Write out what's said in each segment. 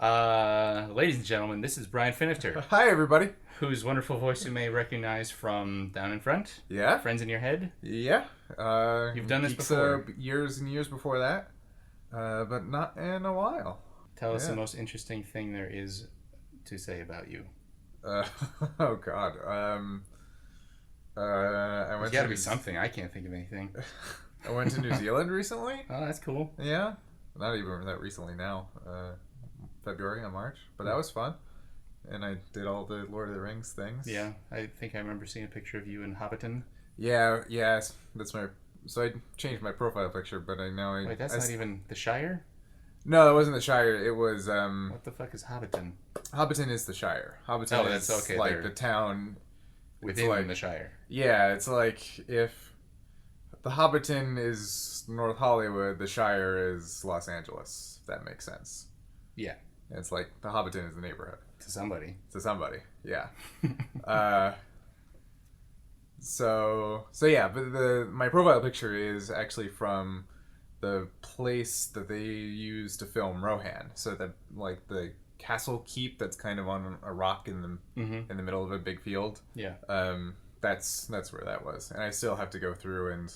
Ladies and gentlemen, this is Brian Finifter, Hi, everybody. whose wonderful voice you may recognize from Down in Front, Yeah, Friends in Your Head. yeah. You've done this Geeks, before. years and years before that, but not in a while. Tell us the Yeah. most interesting thing there is to say about you. Uh, oh God. I There's went got to to be something. I can't think of anything. I went to New Zealand recently. Oh, that's cool. Yeah, not even that recently now. February and March, but that was fun. And I did all the Lord of the Rings things. Yeah, I think I remember seeing a picture of you in Hobbiton. Yeah, yes. That's my. So I changed my profile picture, but I know. Wait, that's not even the Shire? No, it wasn't the Shire. It was. What the fuck is Hobbiton? Hobbiton is the Shire. Hobbiton that's is okay, like there. the town. Within like, the Shire. Yeah, it's like if the Hobbiton is North Hollywood, the Shire is Los Angeles. If that makes sense. Yeah. It's like the Hobbiton is the neighborhood To somebody. to somebody. Yeah. uh, so yeah, but my profile picture is actually from the place that they use to film Rohan. So that like the castle keep that's kind of on a rock in the middle of a big field. Yeah. That's where that was, and I still have to go through and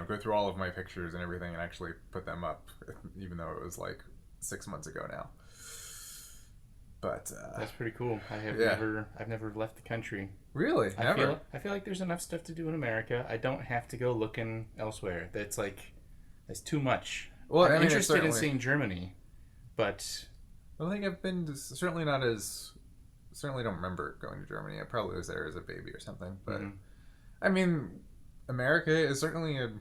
go through all of my pictures and everything and actually put them up, even though it was like 6 months ago now. But That's pretty cool. I've never left the country. Really, never. I feel like there's enough stuff to do in America. I don't have to go looking elsewhere. That's too much. Well, I'm I mean, it's interested in certainly- seeing Germany, but I don't think I've been to, certainly not as certainly don't remember going to Germany. I probably was there as a baby or something. But I mean, America is certainly a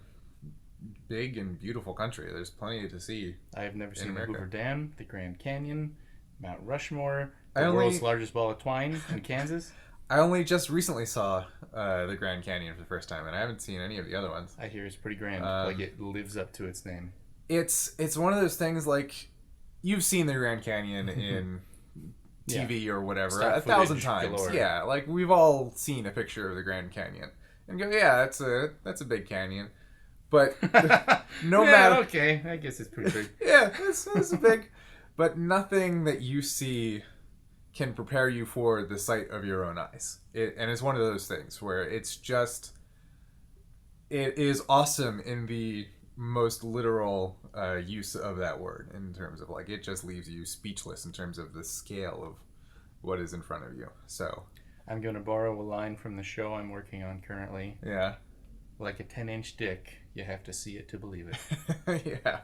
big and beautiful country. There's plenty to see. I have never seen the America. Hoover Dam, the Grand Canyon, Mount Rushmore, I the only- world's largest ball of twine in Kansas. I only just recently saw the Grand Canyon for the first time, and I haven't seen any of the other ones. I hear it's pretty grand. Like it lives up to its name. It's one of those things like you've seen the Grand Canyon in TV or whatever Stock 1,000 footage times. galore. Yeah, like we've all seen a picture of the Grand Canyon and go, yeah, that's a big canyon. But no Yeah, matter, okay, I guess it's pretty big. yeah, it's big, but nothing that you see can prepare you for the sight of your own eyes. And it's one of those things where it is awesome in the most literal use of that word, in terms of like it just leaves you speechless in terms of the scale of what is in front of you. So I'm going to borrow a line from the show I'm working on currently. yeah. Like a 10-inch dick, you have to see it to believe it. Yeah.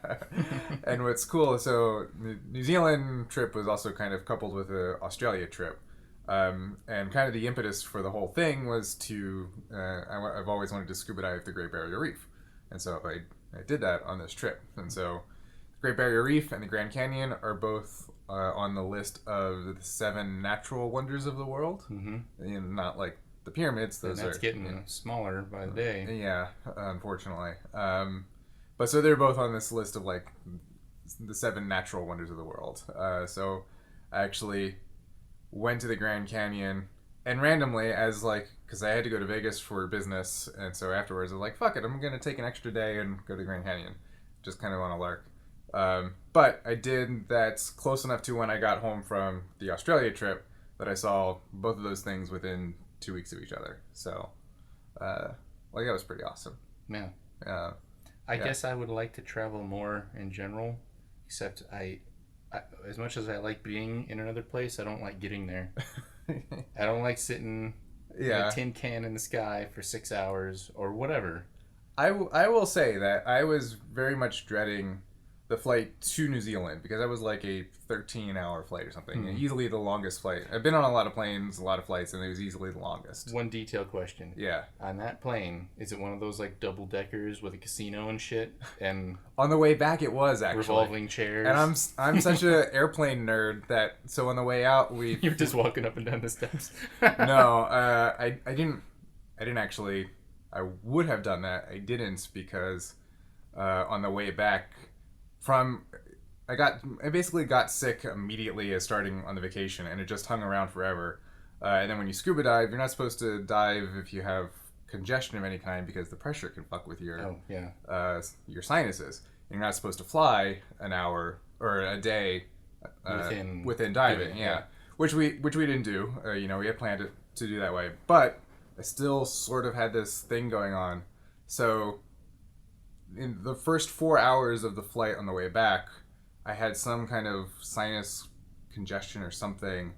And what's cool, so the New Zealand trip was also kind of coupled with the Australia trip. And kind of the impetus for the whole thing was to, I've always wanted to scuba dive the Great Barrier Reef. And so I did that on this trip. And so the Great Barrier Reef and the Grand Canyon are both on the list of the 7 natural wonders of the world. Mm-hmm. And not like the pyramids. And that's getting smaller by the day. Yeah, unfortunately. But so they're both on this list of like the 7 natural wonders of the world. So I actually went to the Grand Canyon and randomly, as like, because I had to go to Vegas for business, and so afterwards I was like, fuck it, I'm gonna take an extra day and go to the Grand Canyon, just kind of on a lark. But I did. That's close enough to when I got home from the Australia trip that I saw both of those things within 2 weeks of each other. So, like that was pretty awesome. Yeah. I guess I would like to travel more in general, except I as much as I like being in another place, I don't like getting there. I don't like sitting in a tin can in the sky for 6 hours or whatever. I will say that I was very much dreading the flight to New Zealand, because that was like a 13-hour flight or something. Easily the longest flight. I've been on a lot of planes, a lot of flights, and it was easily the longest. One detail question. Yeah. On that plane, is it one of those like double deckers with a casino and shit and On the way back, it was actually revolving chairs? And I'm such an airplane nerd that so on the way out You're just walking up and down the steps. No, I didn't actually. I would have done that. I didn't, because on the way back I basically got sick immediately as starting on the vacation, and it just hung around forever. And then when you scuba dive, you're not supposed to dive if you have congestion of any kind, because the pressure can fuck with your your sinuses. You're not supposed to fly an hour or a day within diving. Yeah. Which we didn't do. We had planned it to do that way, but I still sort of had this thing going on. So in the first 4 hours of the flight on the way back, I had some kind of sinus congestion or something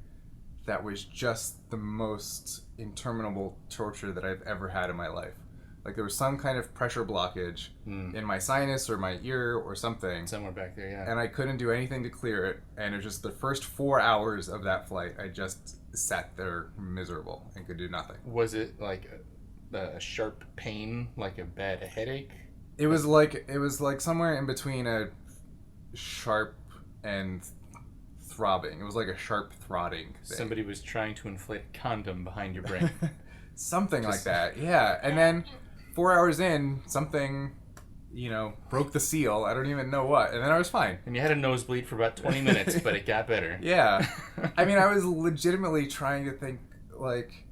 that was just the most interminable torture that I've ever had in my life. Like there was some kind of pressure blockage in my sinus or my ear or something. Somewhere back there, yeah. And I couldn't do anything to clear it. And it was just the first 4 hours of that flight, I just sat there miserable and could do nothing. Was it like a sharp pain, like a headache? It was like somewhere in between a sharp and throbbing. It was like a sharp throbbing thing. Somebody was trying to inflate a condom behind your brain. Something like that, yeah. And then 4 hours in, something, broke the seal. I don't even know what. And then I was fine. And you had a nosebleed for about 20 minutes, but it got better. Yeah. I mean, I was legitimately trying to think, like,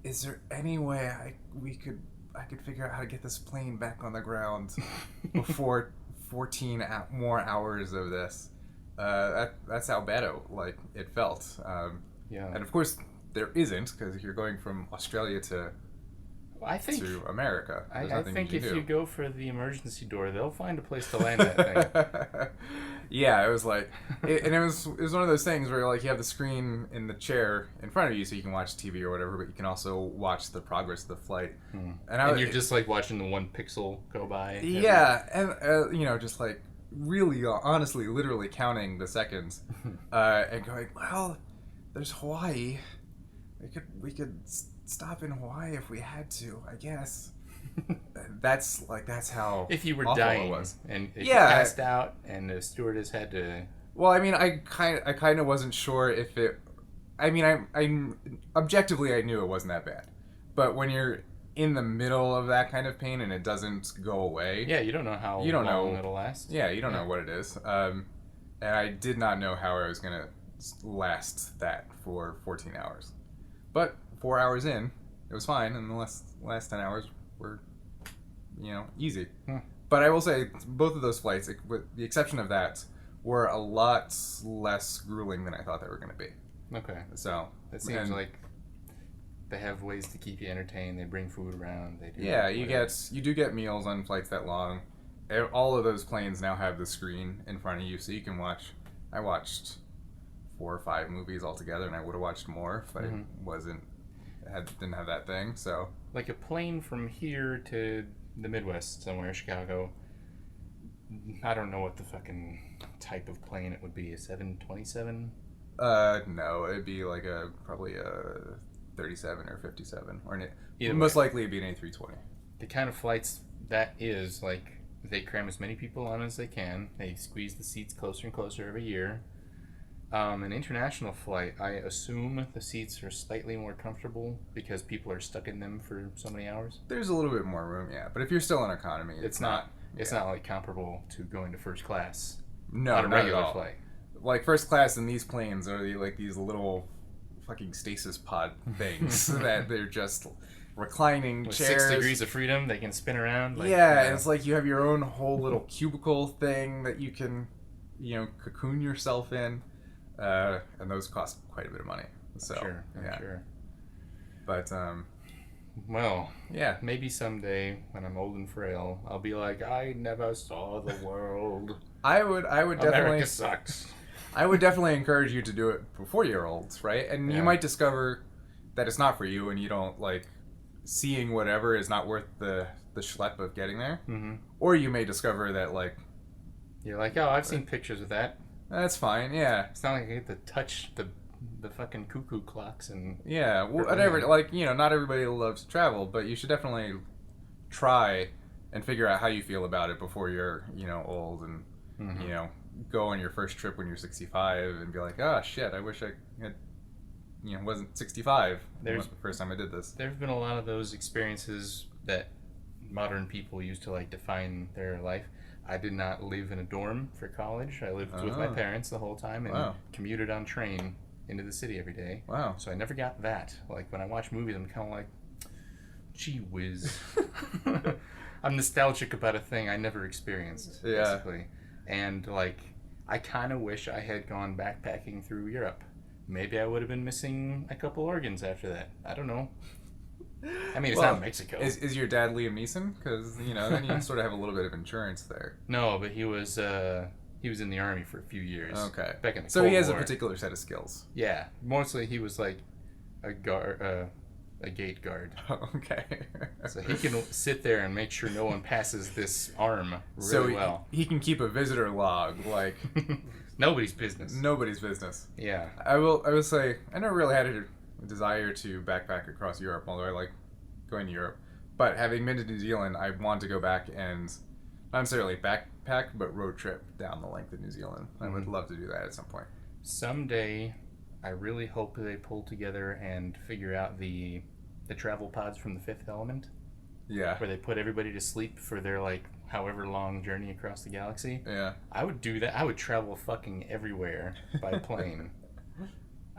is there any way I could figure out how to get this plane back on the ground before 14 more hours of this? That's how bad it felt. Yeah. And of course, there isn't, because you're going from Australia to America. I think if you go for the emergency door, they'll find a place to land that thing. Yeah, it was like, it was one of those things where like you have the screen in the chair in front of you, so you can watch TV or whatever, but you can also watch the progress of the flight. And you're just like watching the 1 pixel go by. Yeah, and just like really, honestly, literally counting the seconds, and going, well, there's Hawaii. We could stop in Hawaii if we had to, I guess. That's how if you were awful dying it was. And if you passed out and the stewardess had to. Well, I mean, I kind of wasn't sure if it. I mean, I objectively I knew it wasn't that bad, but when you're in the middle of that kind of pain and it doesn't go away, yeah, you don't know how long it'll last. Yeah, you don't know what it is. And I did not know how I was gonna last that for 14 hours. But 4 hours in, it was fine, and the last 10 hours were, easy. But I will say, both of those flights, with the exception of that, were a lot less grueling than I thought they were going to be. Okay. So that seems like they have ways to keep you entertained. They bring food around. They do. Yeah, you do get meals on flights that long. All of those planes now have the screen in front of you, so you can watch. I watched 4 or 5 movies altogether, and I would have watched more if I didn't have that thing. So like a plane from here to the Midwest somewhere, Chicago. I don't know what the fucking type of plane it would be. A 727? No, it'd be like probably a 37 or 57, or most likely it'd be an A320. The kind of flights that is, like, they cram as many people on as they can. They squeeze the seats closer and closer every year. An international flight, I assume the seats are slightly more comfortable because people are stuck in them for so many hours. There's a little bit more room, yeah. But if you're still in economy, it's not like comparable to going to first class. No, on a not regular at all. flight. Like first class in these planes are like these little fucking stasis pod things that they're just reclining with chairs. 6 degrees of freedom, they can spin around. And it's like you have your own whole little cubicle thing that you can, cocoon yourself in. And those cost quite a bit of money. So, I'm sure. But, well, yeah. Maybe someday when I'm old and frail, I'll be like, I never saw the world. I would definitely. America sucks. I would definitely encourage you to do it before you're old, right? And you might discover that it's not for you, and you don't seeing whatever is not worth the schlep of getting there. Mm-hmm. Or you may discover that you're like, oh, I've seen pictures of that. That's fine, yeah. It's not like I get to touch the fucking cuckoo clocks and... Yeah, whatever. Not everybody loves to travel, but you should definitely try and figure out how you feel about it before you're, old and, go on your first trip when you're 65 and be like, oh, shit, I wish I had, wasn't 65 the first time I did this. There's been a lot of those experiences that modern people use to, define their life. I did not live in a dorm for college. I lived with my parents the whole time and commuted on train into the city every day. Wow. So I never got that. Like, when I watch movies, I'm kind of like, gee whiz. I'm nostalgic about a thing I never experienced, basically. And, like, I kind of wish I had gone backpacking through Europe. Maybe I would have been missing a couple organs after that. I don't know. I mean, it's not Mexico. Is your dad Liam Neeson? Because, then you sort of have a little bit of insurance there. No, but he was in the army for a few years. Okay. Back in the So Cold he has War. a particular set of skills. Yeah. Mostly he was like a guard, a gate guard. Okay. So he can sit there and make sure no one passes this arm really well. He can keep a visitor log, like... Nobody's business. Nobody's business. Yeah. I will say, I never really had a desire to backpack across Europe, although I like going to Europe. But having been to New Zealand, I want to go back and not necessarily backpack, but road trip down the length of New Zealand. I would love to do that at some point. Someday, I really hope they pull together and figure out the travel pods from The Fifth Element. Yeah. Where they put everybody to sleep for their, like, however long journey across the galaxy. Yeah. I would do that. I would travel fucking everywhere by plane.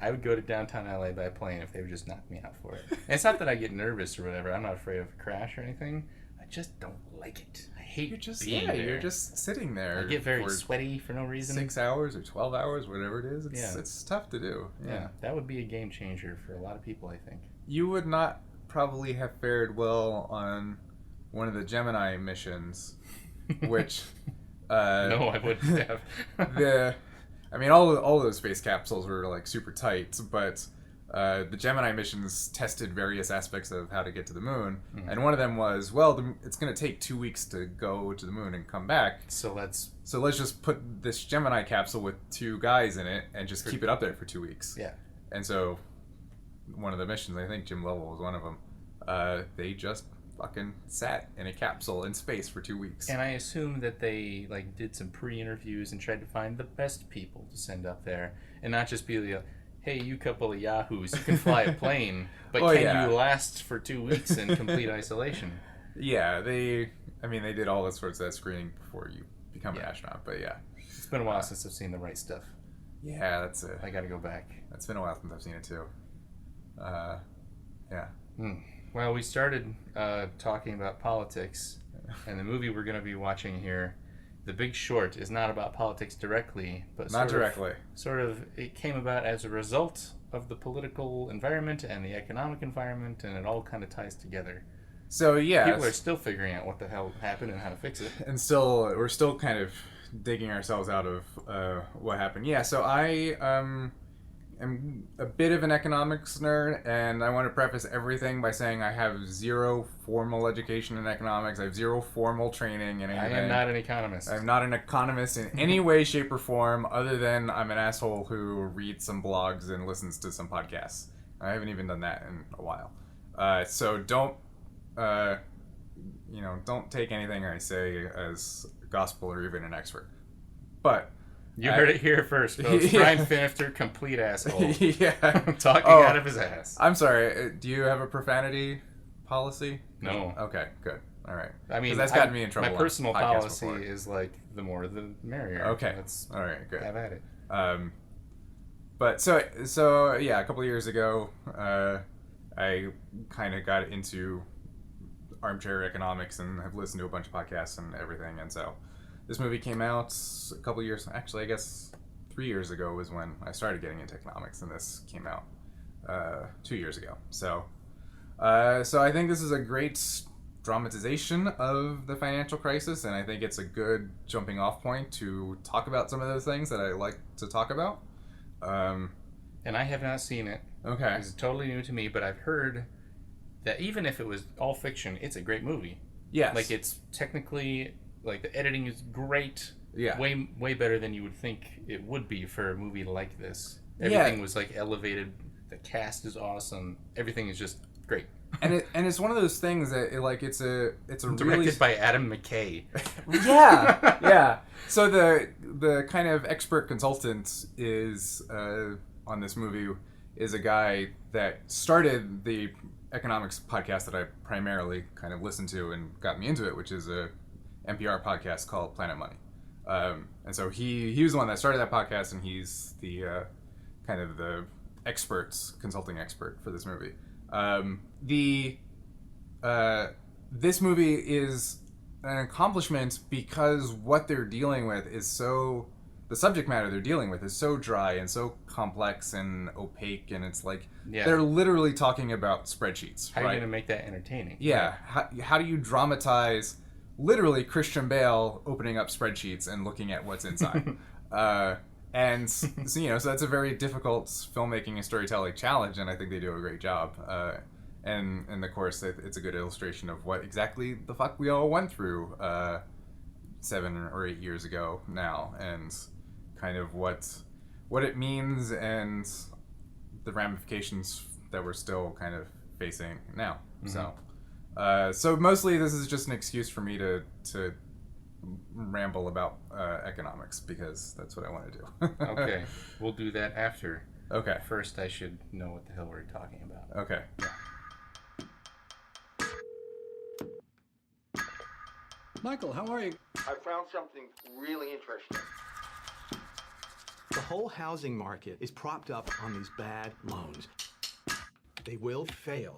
I would go to downtown LA by plane if they would just knock me out for it. And it's not that I get nervous or whatever. I'm not afraid of a crash or anything. I just don't like it. I hate being there. You're just sitting there. I get very sweaty for no reason. 6 hours or 12 hours, whatever it is. It's tough to do. Yeah, that would be a game changer for a lot of people, I think. You would not probably have fared well on one of the Gemini missions, which... no, I wouldn't have. All those space capsules were like super tight, but the Gemini missions tested various aspects of how to get to the moon, and one of them was, it's going to take 2 weeks to go to the moon and come back. So let's just put this Gemini capsule with 2 guys in it and just keep it up there for 2 weeks. Yeah. And so one of the missions, I think Jim Lovell was one of them. They just fucking sat in a capsule in space for 2 weeks. And I assume that they like did some pre-interviews and tried to find the best people to send up there, and not just be like, hey, you couple of yahoos, you can fly a plane, but you last for 2 weeks in complete isolation? Yeah, they did all this sorts of that screening before you become an astronaut, but yeah. It's been a while since I've seen The Right Stuff. Yeah, that's it. I gotta go back. It's been a while since I've seen it too. Yeah. Well, we started talking about politics, and the movie we're going to be watching here, The Big Short, is not about politics directly, but it came about as a result of the political environment and the economic environment, and it all kind of ties together. So yeah, people are still figuring out what the hell happened and how to fix it, and we're still kind of digging ourselves out of what happened. Yeah, so I am a bit of an economics nerd, and I want to preface everything by saying I have zero formal education in economics. I have zero formal training in anything. I am not an economist. I'm not an economist in any way, shape, or form, other than I'm an asshole who reads some blogs and listens to some podcasts. I haven't even done that in a while. So don't take anything I say as gospel or even an expert. But you heard it here first, folks. Brian Finifter, complete asshole. Yeah. Talking out of his ass. I'm sorry. Do you have a profanity policy? No. Okay, good. All right. I mean, that's gotten me in trouble. My personal policy is like the more the merrier. Okay. All right, good. Have at it. But so yeah, a couple of years ago, I kind of got into armchair economics and have listened to a bunch of podcasts and everything, and so this movie came out a couple years, actually I guess 3 years ago was when I started getting into economics, and this came out 2 years ago. So I think this is a great dramatization of the financial crisis, and I think it's a good jumping off point to talk about some of those things that I like to talk about. And I have not seen it. Okay. It's totally new to me, but I've heard that even if it was all fiction, it's a great movie. Yes. Like, it's technically... Like, the editing is great. Yeah. Way better than you would think it would be for a movie like this. Everything was, like, elevated. The cast is awesome. Everything is just great. And it's one of those things that it's a directed really... by Adam McKay. Yeah. Yeah. So the kind of expert consultant is on this movie is a guy that started the economics podcast that I primarily kind of listened to and got me into it, which is a NPR podcast called Planet Money. And so he was the one that started that podcast, and he's the kind of the consulting expert for this movie. This movie is an accomplishment because what they're dealing with is so... The subject matter they're dealing with is so dry and so complex and opaque, and it's like they're literally talking about spreadsheets. How are you going to make that entertaining? Yeah. How do you dramatize literally Christian Bale opening up spreadsheets and looking at what's inside? And so, so that's a very difficult filmmaking and storytelling challenge, and I think they do a great job. And of course, it's a good illustration of what exactly the fuck we all went through 7 or 8 years ago now, and kind of what it means and the ramifications that we're still kind of facing now. Mm-hmm. So mostly this is just an excuse for me to ramble about economics, because that's what I want to do. Okay, we'll do that after. Okay. First, I should know what the hell we're talking about. Okay. Yeah. Michael, how are you? I found something really interesting. The whole housing market is propped up on these bad loans. They will fail.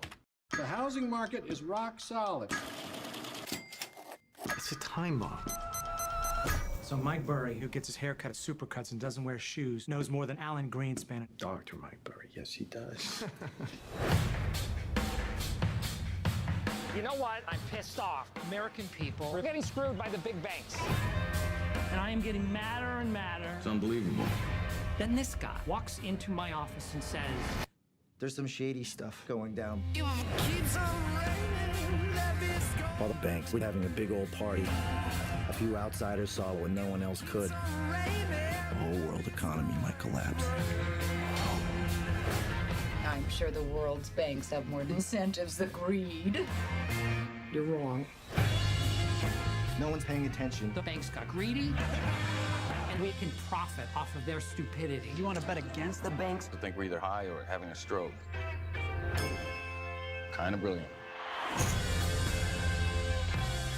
The housing market is rock solid. It's a time bomb. So Mike Burry, who gets his hair cut at Supercuts and doesn't wear shoes, knows more than Alan Greenspan. Dr. Mike Burry, yes he does. You know what? I'm pissed off. American people are getting screwed by the big banks. And I am getting madder and madder. It's unbelievable. Then this guy walks into my office and says, there's some shady stuff going down. All the banks were having a big old party. A few outsiders saw it when no one else could. The whole world economy might collapse. I'm sure the world's banks have more incentives than greed. you're wrong. No one's paying attention. The banks got greedy, and we can profit off of their stupidity. You want to bet against the banks? I think we're either high or having a stroke. Kind of brilliant.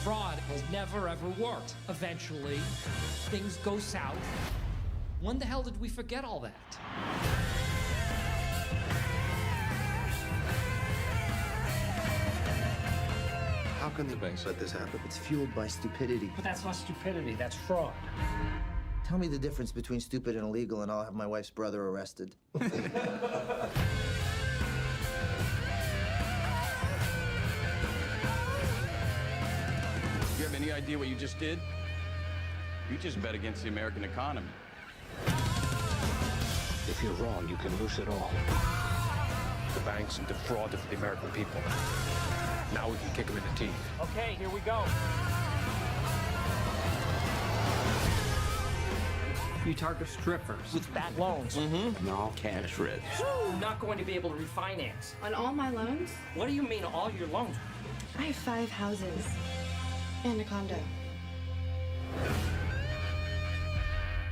Fraud has never, ever worked. Eventually, things go south. When the hell did we forget all that? How can the banks let this happen? It's fueled by stupidity. But that's not stupidity, that's fraud. Tell me the difference between stupid and illegal, and I'll have my wife's brother arrested. You have any idea what you just did? You just bet against the American economy. If you're wrong, you can lose it all. The banks defrauded the American people. Now we can kick them in the teeth. Okay, here we go. You target strippers. With bad loans. And they're all cash rich. I'm not going to be able to refinance. On all my loans? What do you mean, all your loans? I have 5 houses and a condo.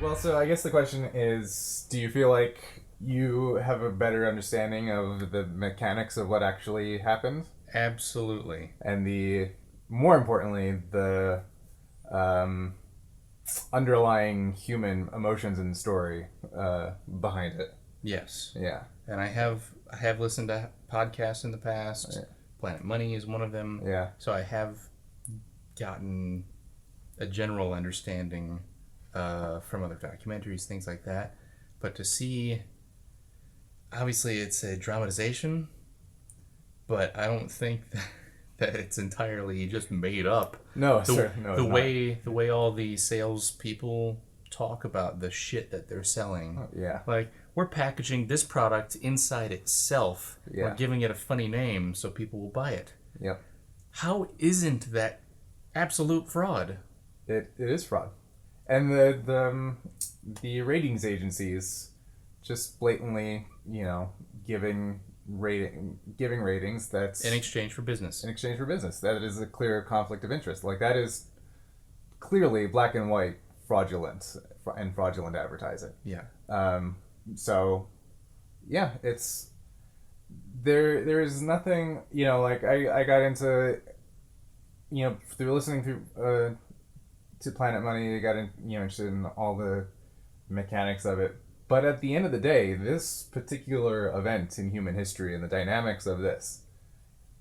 Well, so I guess the question is, do you feel like you have a better understanding of the mechanics of what actually happened? Absolutely. And more importantly, the underlying human emotions and story behind it. Yes. Yeah. And I have listened to podcasts in the past. Yeah. Planet Money is one of them. Yeah. So I have gotten a general understanding from other documentaries, things like that. But to see, obviously it's a dramatization, but I don't think that it's entirely just made up. No, the way all the salespeople talk about the shit that they're selling. Oh, yeah. Like, we're packaging this product inside itself. Yeah. We're giving it a funny name so people will buy it. Yep. How isn't that absolute fraud? It is fraud. And the ratings agencies just blatantly, giving ratings that's in exchange for business. That is a clear conflict of interest. Like, that is clearly black and white fraudulent advertising. Yeah. So yeah, it's there is nothing, like I got into, through listening to Planet Money, I got interested in all the mechanics of it. But at the end of the day, this particular event in human history and the dynamics of this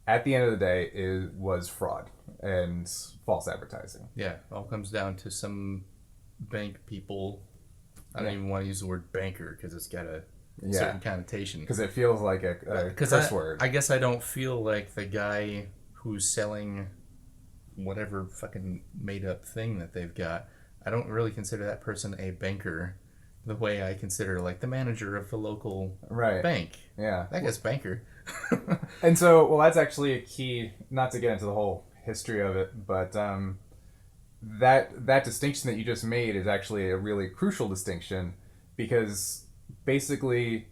at the end of the day, was fraud and false advertising. Yeah, it all comes down to some bank people. I don't even want to use the word banker because it's got a certain connotation. Because it feels like a curse word. I guess I don't feel like the guy who's selling whatever fucking made up thing that they've got. I don't really consider that person a banker the way I consider like the manager of the local bank. Yeah. That guy's banker. And so, well, that's actually a key, not to get into the whole history of it, but that distinction that you just made is actually a really crucial distinction, because basically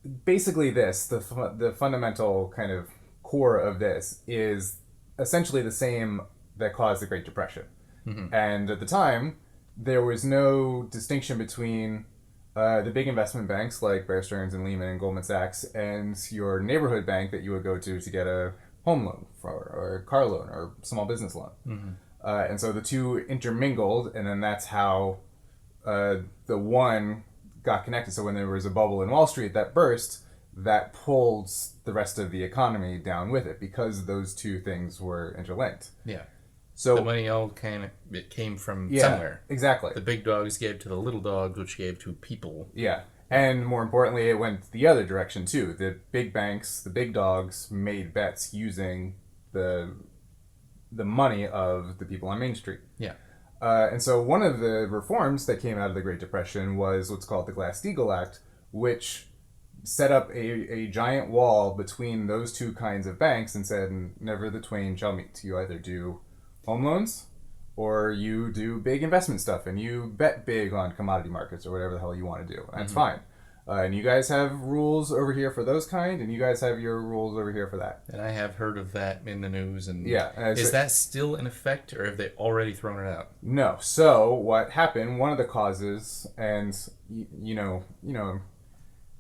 this, the fundamental kind of core of this is essentially the same that caused the Great Depression. Mm-hmm. And at the time, there was no distinction between the big investment banks like Bear Stearns and Lehman and Goldman Sachs and your neighborhood bank that you would go to get a home loan or a car loan or small business loan. Mm-hmm. And so the two intermingled, and then that's how the one got connected. So when there was a bubble in Wall Street that burst, that pulled the rest of the economy down with it because those two things were interlinked. Yeah. So the money all came from somewhere. Exactly. The big dogs gave to the little dogs, which gave to people. Yeah. And more importantly, it went the other direction too. The big banks, the big dogs made bets using the money of the people on Main Street. Yeah. And so one of the reforms that came out of the Great Depression was what's called the Glass-Steagall Act, which set up a giant wall between those two kinds of banks and said, never the twain shall meet. You either do home loans or you do big investment stuff and you bet big on commodity markets or whatever the hell you want to do. That's fine. And you guys have rules over here for those kind, and you guys have your rules over here for that. And I have heard of that in the news. And yeah, is that still in effect, or have they already thrown it out? No. So what happened? One of the causes, and you know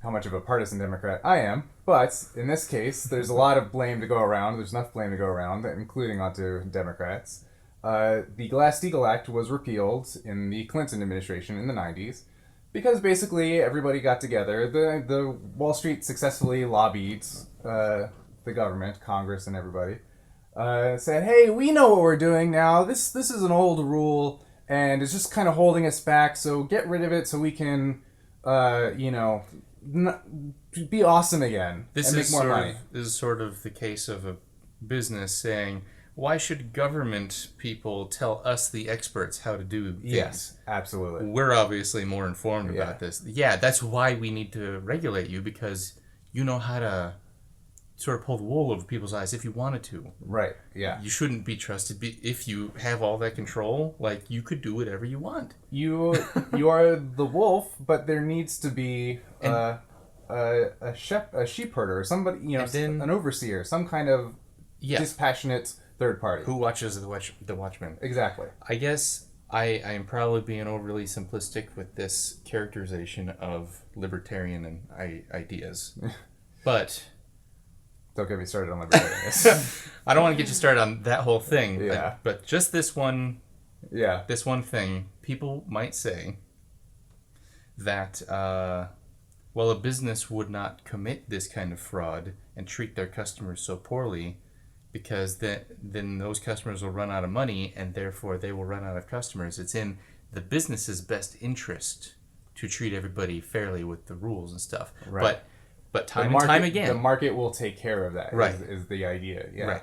how much of a partisan Democrat I am, but in this case, there's a lot of blame to go around. There's enough blame to go around, including onto Democrats. The Glass-Steagall Act was repealed in the Clinton administration in the 90s because basically everybody got together. The Wall Street successfully lobbied the government, Congress, and everybody. Said, hey, we know what we're doing now. This is an old rule, and it's just kind of holding us back, so get rid of it so we can, be awesome again and make more money. This is sort of the case of a business saying, why should government people tell us, the experts, how to do things? Yes, absolutely. We're obviously more informed about this. Yeah, that's why we need to regulate you, because you know how to sort of pull the wool over people's eyes if you wanted to. Right, yeah. You shouldn't be trusted. If you have all that control, like, you could do whatever you want. You are the wolf, but there needs to be a sheep herder, or somebody, an overseer, some kind of dispassionate third party. Who watches the Watchmen. Exactly. I guess I am probably being overly simplistic with this characterization of libertarian and ideas. But don't get me started on libertarianism. I don't want to get you started on that whole thing. Yeah. But just this one. Yeah. This one thing, people might say that well, a business would not commit this kind of fraud and treat their customers so poorly, because then those customers will run out of money, and therefore they will run out of customers. It's in the business's best interest to treat everybody fairly with the rules and stuff. Right. But time and time again, the market will take care of that. Right. Is the idea. Yeah. Right.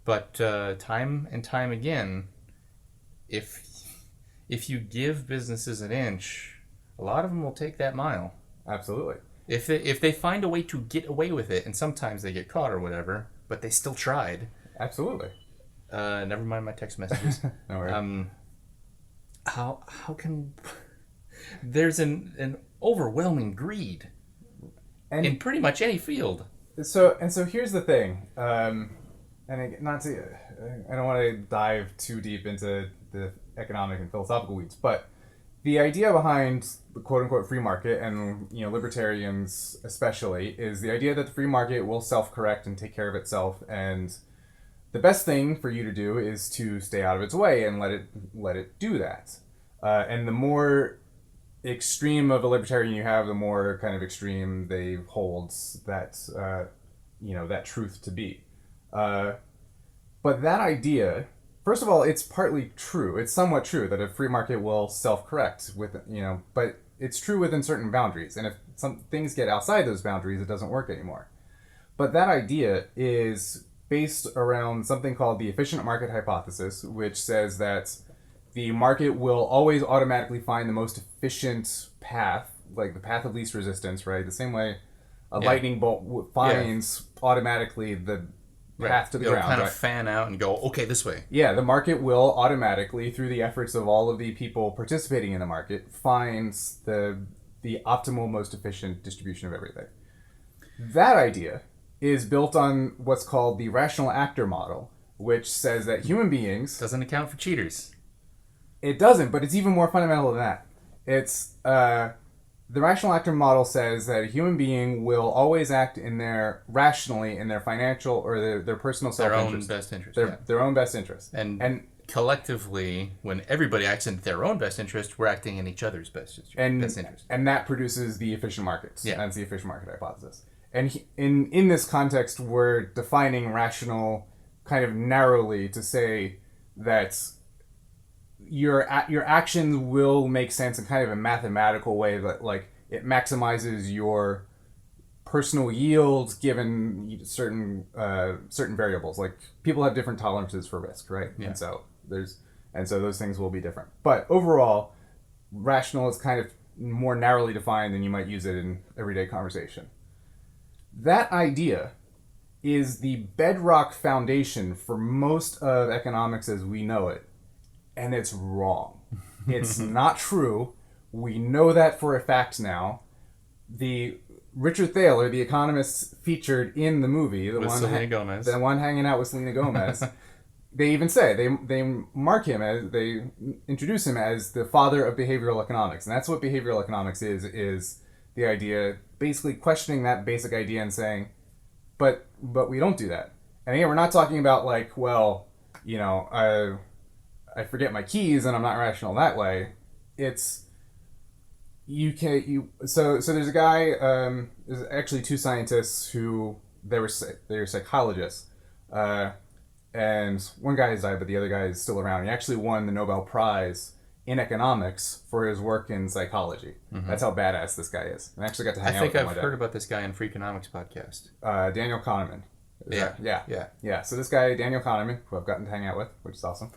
But time and time again, if you give businesses an inch, a lot of them will take that mile. Absolutely. If they find a way to get away with it, and sometimes they get caught or whatever, but they still tried. Absolutely. Never mind my text messages. No worries. How can there's an overwhelming greed in pretty much any field. So here's the thing, and not to, I don't want to dive too deep into the economic and philosophical weeds, but the idea behind the quote-unquote free market, and libertarians especially, is the idea that the free market will self-correct and take care of itself, and the best thing for you to do is to stay out of its way and let it do that. And the more extreme of a libertarian you have, the more kind of extreme they hold that that truth to be. But that idea, first of all, it's partly true. It's somewhat true that a free market will self-correct with, but it's true within certain boundaries. And if some things get outside those boundaries, it doesn't work anymore. But that idea is based around something called the efficient market hypothesis, which says that the market will always automatically find the most efficient path, like the path of least resistance, right? The same way a lightning bolt finds automatically the path to the ground. It'll kind of fan out and go, okay, this way. Yeah, the market will automatically, through the efforts of all of the people participating in the market, finds the optimal, most efficient distribution of everything. That idea is built on what's called the rational actor model, which says that human beings... Doesn't account for cheaters. It doesn't, but it's even more fundamental than that. It's... the rational actor model says that a human being will always act rationally in their financial or their personal self-interest. Their own best interest. Their own best interest. And collectively, when everybody acts in their own best interest, we're acting in each other's best interest. And that produces the efficient markets. Yeah. That's the efficient market hypothesis. And in this context, we're defining rational kind of narrowly to say that your actions will make sense in kind of a mathematical way that like it maximizes your personal yields given certain variables. Like people have different tolerances for risk, right? Yeah. And so those things will be different. But overall, rational is kind of more narrowly defined than you might use it in everyday conversation. That idea is the bedrock foundation for most of economics as we know it. And it's wrong. It's not true. We know that for a fact now. The Richard Thaler, the economist featured in the movie, the one hanging out with Selena Gomez, they even say, they mark him as, they introduce him as the father of behavioral economics. And that's what behavioral economics is the idea, basically questioning that basic idea and saying, but we don't do that. And again, we're not talking about like, well, I forget my keys and I'm not rational that way. It's so there's a guy, there's actually two scientists who they're psychologists, and one guy has died, but the other guy is still around. He actually won the Nobel Prize in economics for his work in psychology. Mm-hmm. That's how badass this guy is. I actually got to hang out with him. I think I've heard about this guy in Freakonomics podcast. Daniel Kahneman. Yeah. So this guy, Daniel Kahneman, who I've gotten to hang out with, which is awesome.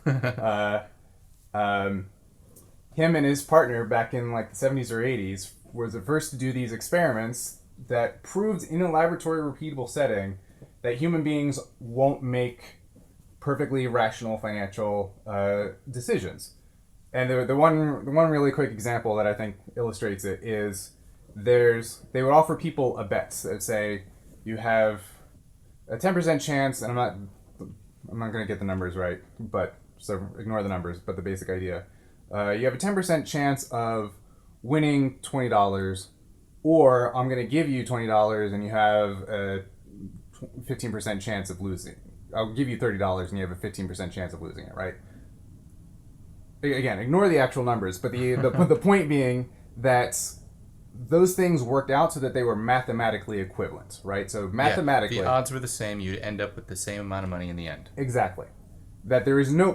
Him and his partner back in like the 70s or 80s were the first to do these experiments that proved in a laboratory repeatable setting that human beings won't make perfectly rational financial decisions. And the one really quick example that I think illustrates it is they would offer people a bet. They would say you have a 10% chance, and I'm not going to get the numbers right, but so ignore the numbers, but the basic idea. You have a 10% chance of winning $20, or I'm going to give you $20 and you have a 15% chance of losing. I'll give you $30 and you have a 15% chance of losing it, right? Again, ignore the actual numbers, but the point being that those things worked out so that they were mathematically equivalent, right? So mathematically... the odds were the same. You'd end up with the same amount of money in the end. Exactly. That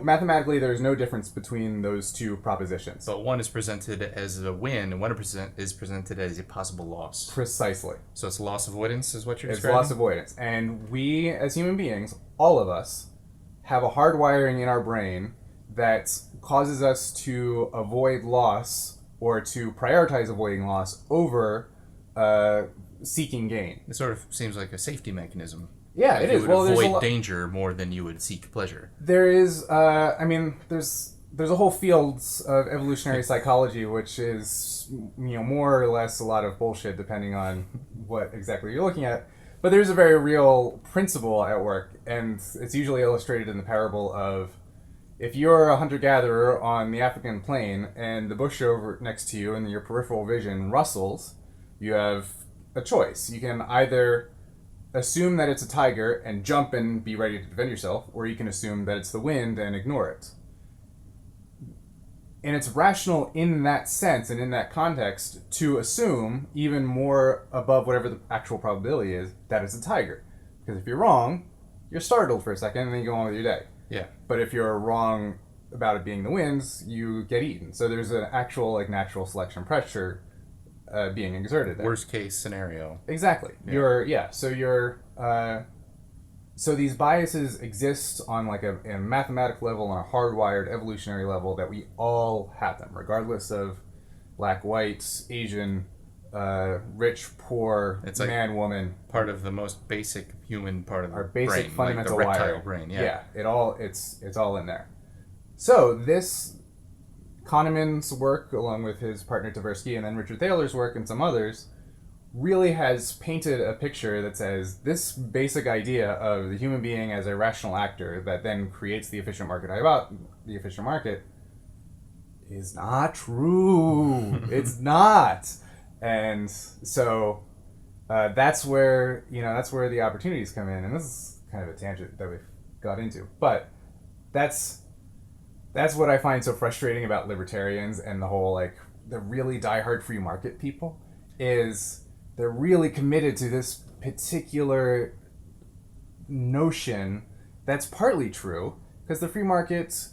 mathematically, there is no difference between those two propositions. But one is presented as a win, and one is presented as a possible loss. Precisely. So it's loss avoidance is what you're describing? It's loss avoidance. And we, as human beings, all of us, have a hardwiring in our brain that causes us to avoid loss or to prioritize avoiding loss over seeking gain. It sort of seems like a safety mechanism. Yeah, it is. You would avoid danger more than you would seek pleasure. There is, there's a whole field of evolutionary psychology which is, more or less a lot of bullshit depending on what exactly you're looking at. But there's a very real principle at work, and it's usually illustrated in the parable of if you're a hunter-gatherer on the African plain and the bush over next to you and your peripheral vision rustles, you have a choice. You can either assume that it's a tiger and jump and be ready to defend yourself, or you can assume that it's the wind and ignore it. And it's rational in that sense and in that context to assume, even more above whatever the actual probability is, that it's a tiger. Because if you're wrong, you're startled for a second, and then you go on with your day. Yeah. But if you're wrong about it being the winds, you get eaten. So there's an actual like natural selection pressure being exerted there. Worst case scenario. Exactly. So these biases exist on like a mathematical level, on a hardwired evolutionary level, that we all have them, regardless of black, white, Asian, rich, poor, it's like man, woman. Part of the most basic human part of our the basic brain, fundamental like the reptile wiring. brain. Yeah, it's all in there. So this Kahneman's work, along with his partner Tversky, and then Richard Thaler's work and some others, really has painted a picture that says this basic idea of the human being as a rational actor that then creates the efficient market is not true. It's not. And so that's where the opportunities come in. And this is kind of a tangent that we've got into. But that's what I find so frustrating about libertarians and the whole, like, the really diehard free market people is they're really committed to this particular notion that's partly true, because the free market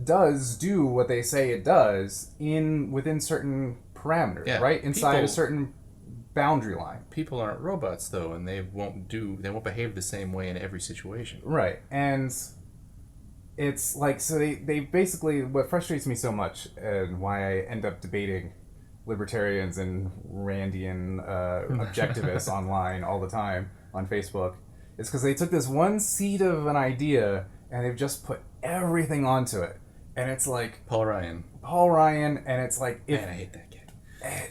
does do what they say it does within certain parameters, right? Inside a certain boundary line. People aren't robots, though, and they won't behave the same way in every situation. Right. And it's like, so they basically, what frustrates me so much and why I end up debating libertarians and Randian objectivists online all the time on Facebook, is because they took this one seed of an idea and they've just put everything onto it. And it's like Paul Ryan, and it's like, man, I hate that kid.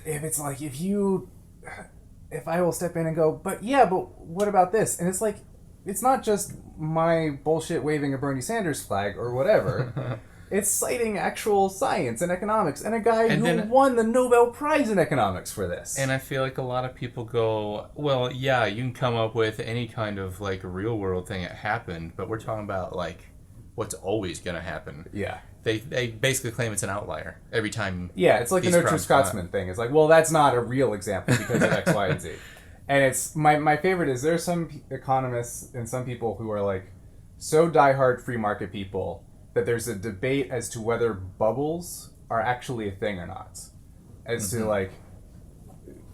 If it's like, if I will step in and go, but what about this? And it's like, it's not just my bullshit waving a Bernie Sanders flag or whatever. It's citing actual science and economics and a guy who won the Nobel Prize in economics for this. And I feel like a lot of people go, well, yeah, you can come up with any kind of like real world thing that happened, but we're talking about like what's always going to happen. Yeah. They basically claim it's an outlier every time. Yeah, it's like the No True Scotsman thing. It's like, well, that's not a real example because of X, Y, and Z. And it's my favorite is there's some economists and some people who are like so diehard free market people that there's a debate as to whether bubbles are actually a thing or not. As to like,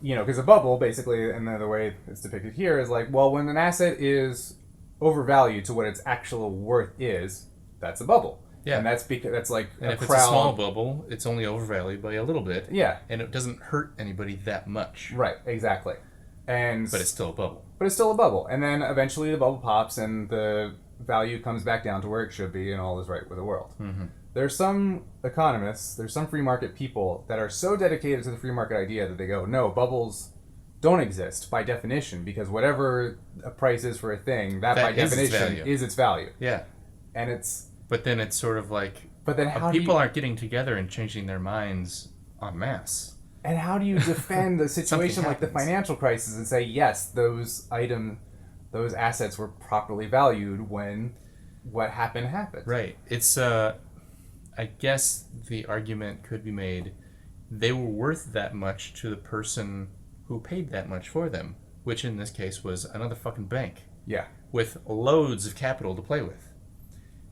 because a bubble basically, and the way it's depicted here is like, well, when an asset is overvalued to what its actual worth is, that's a bubble. Yeah. And that's because that's like and if it's a small bubble, it's only overvalued by a little bit. Yeah. And it doesn't hurt anybody that much. Right, exactly. But it's still a bubble. And then eventually the bubble pops and the value comes back down to where it should be and all is right with the world. Mm-hmm. There's some economists, there's some free market people that are so dedicated to the free market idea that they go, no, bubbles don't exist by definition, because whatever a price is for a thing, that by definition is its value. Yeah. And it's... But then it's sort of like... But then how people aren't getting together and changing their minds en masse. And how do you defend a situation like the financial crisis and say, yes, those assets were properly valued when what happened? Right. It's, I guess the argument could be made, they were worth that much to the person who paid that much for them, which in this case was another fucking bank. Yeah. With loads of capital to play with.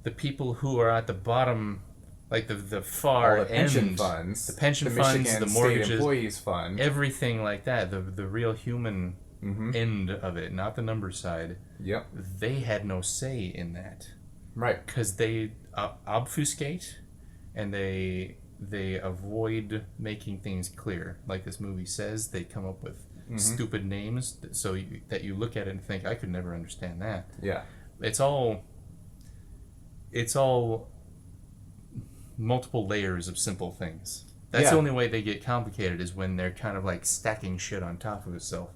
The people who are at the bottom, like the far all the pension end, funds, the pension the funds, Michigan the mortgages, State Employees Fund, everything like that, the real human end of it, not the number side. Yep. They had no say in that. Right. Because they obfuscate and they avoid making things clear. Like this movie says, they come up with stupid names so that you look at it and think, I could never understand that. Yeah. It's all multiple layers of simple things. That's the only way they get complicated, is when they're kind of like stacking shit on top of itself.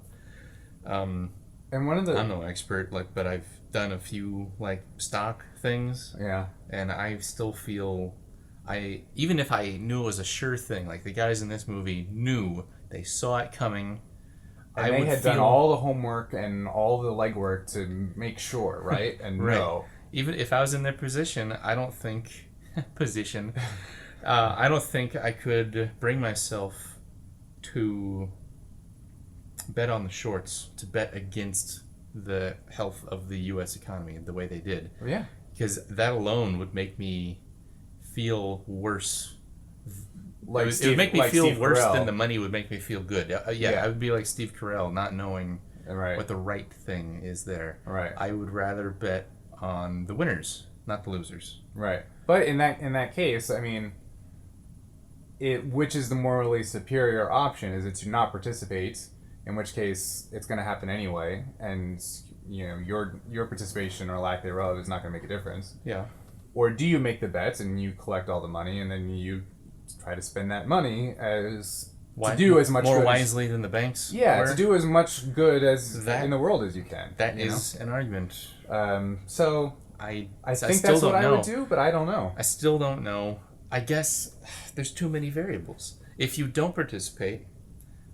And one of the... I'm no expert, but I've done a few stock things. Yeah. And I still feel even if I knew it was a sure thing, like the guys in this movie knew, they saw it coming. And they had done all the homework and all the legwork to make sure, right? And right. know. Even if I was in their position, I don't think I don't think I could bring myself to bet on the shorts, to bet against the health of the U.S. economy the way they did. Yeah. Because that alone would make me feel worse. Like it would make me feel Steve worse Carell. than the money would make me feel good. Yeah, I would be like Steve Carell, not knowing what the right thing is there. Right. I would rather bet on the winners, not the losers. Right. But in that case, I mean, which is the morally superior option? Is it to not participate, in which case it's going to happen anyway, and your participation or lack thereof is not going to make a difference. Yeah. Or do you make the bets and you collect all the money and then you try to spend that money to do as much more good wisely than the banks? Yeah, were? to do as much good as in the world as you can. That is an argument. So I think that's what I would do, but I don't know. I still don't know. I guess there's too many variables. If you don't participate,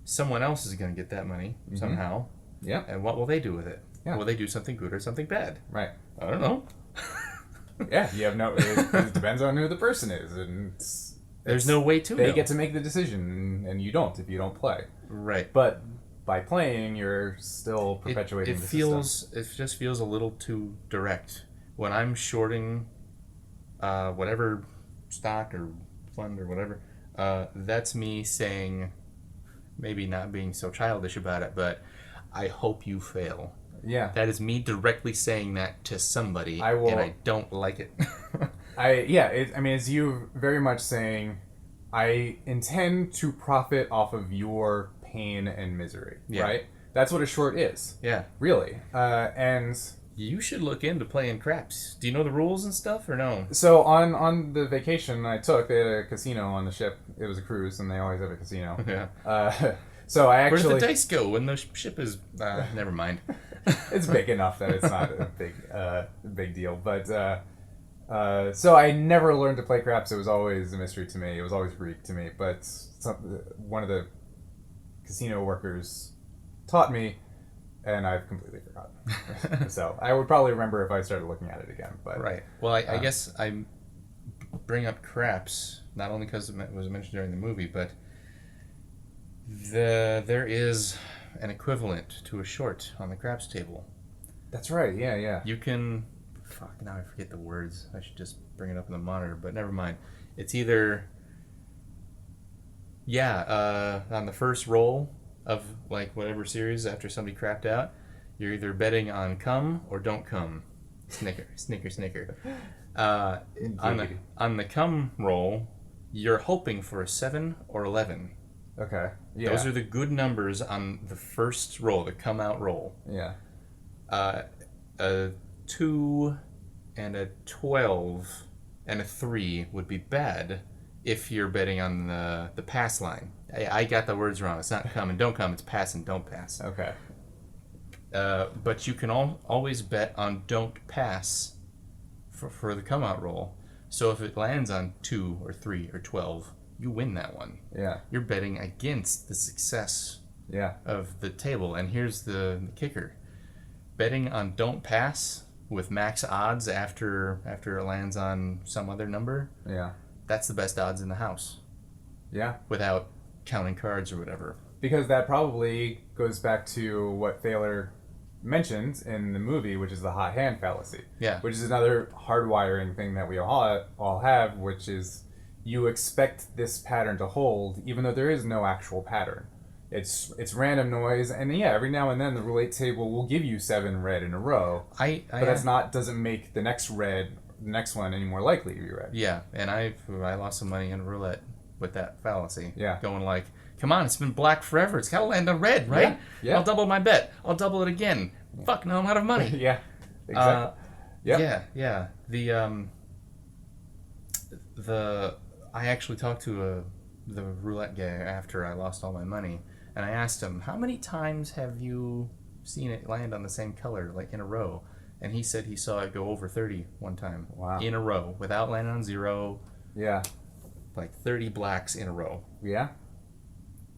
someone else is going to get that money somehow. Yeah. And what will they do with it? Yeah. Will they do something good or something bad? Right. I don't know. Yeah, you have no. It depends on who the person is, and there's no way to. They get to make the decision, and you don't if you don't play. Right. But by playing, you're still perpetuating the system. It just feels a little too direct. When I'm shorting, whatever stock or fund or whatever, that's me saying, maybe not being so childish about it, but I hope you fail. Yeah. That is me directly saying that to somebody, and I don't like it. It's you very much saying, I intend to profit off of your pain and misery, right? That's what a short is. Yeah. Really. And you should look into playing craps. Do you know the rules and stuff, or no? So on the vacation I took, they had a casino on the ship. It was a cruise, and they always have a casino. Yeah. So I actually... Where does the dice go when the ship is... never mind. It's big enough that it's not a big deal. But so I never learned to play craps. It was always a mystery to me. It was always Greek to me. But one of the casino workers taught me, and I've completely forgotten. So I would probably remember if I started looking at it again. But right. Well, I guess I bring up craps not only because it was mentioned during the movie, but there is an equivalent to a short on the craps table. That's right. Yeah. You can... Fuck, now I forget the words. I should just bring it up on the monitor, but never mind. It's either... on the first roll of like whatever series after somebody crapped out, you're either betting on come or don't come. Snicker. On the come roll, you're hoping for a 7 or 11. Okay. Yeah. Those are the good numbers on the first roll, the come out roll. Yeah. A 2 and a 12 and a 3 would be bad if you're betting on the pass line. I got the words wrong. It's not come and don't come. It's pass and don't pass. Okay. But you can always bet on don't pass for the come out roll. So if it lands on 2 or 3 or 12, you win that one. Yeah. You're betting against the success of the table. And here's the kicker. Betting on don't pass with max odds after it lands on some other number. Yeah. That's the best odds in the house. Yeah. Without counting cards or whatever. Because that probably goes back to what Thaler mentioned in the movie, which is the hot hand fallacy. Yeah. Which is another hardwiring thing that we all have, which is you expect this pattern to hold, even though there is no actual pattern. It's random noise, and every now and then the roulette table will give you 7 red in a row. But doesn't make the next one any more likely to be red. Yeah, and I lost some money in roulette with that fallacy. Yeah. Going like, come on, it's been black forever. It's got to land on red, right? Yeah. I'll double my bet. I'll double it again. Fuck, now I'm out of money. Yeah. Exactly. Yeah. I actually talked to the roulette guy after I lost all my money, and I asked him, how many times have you seen it land on the same color, like in a row? And he said he saw it go over 30 one time. Wow. In a row, without landing on 0. Yeah. Like 30 blacks in a row. Yeah.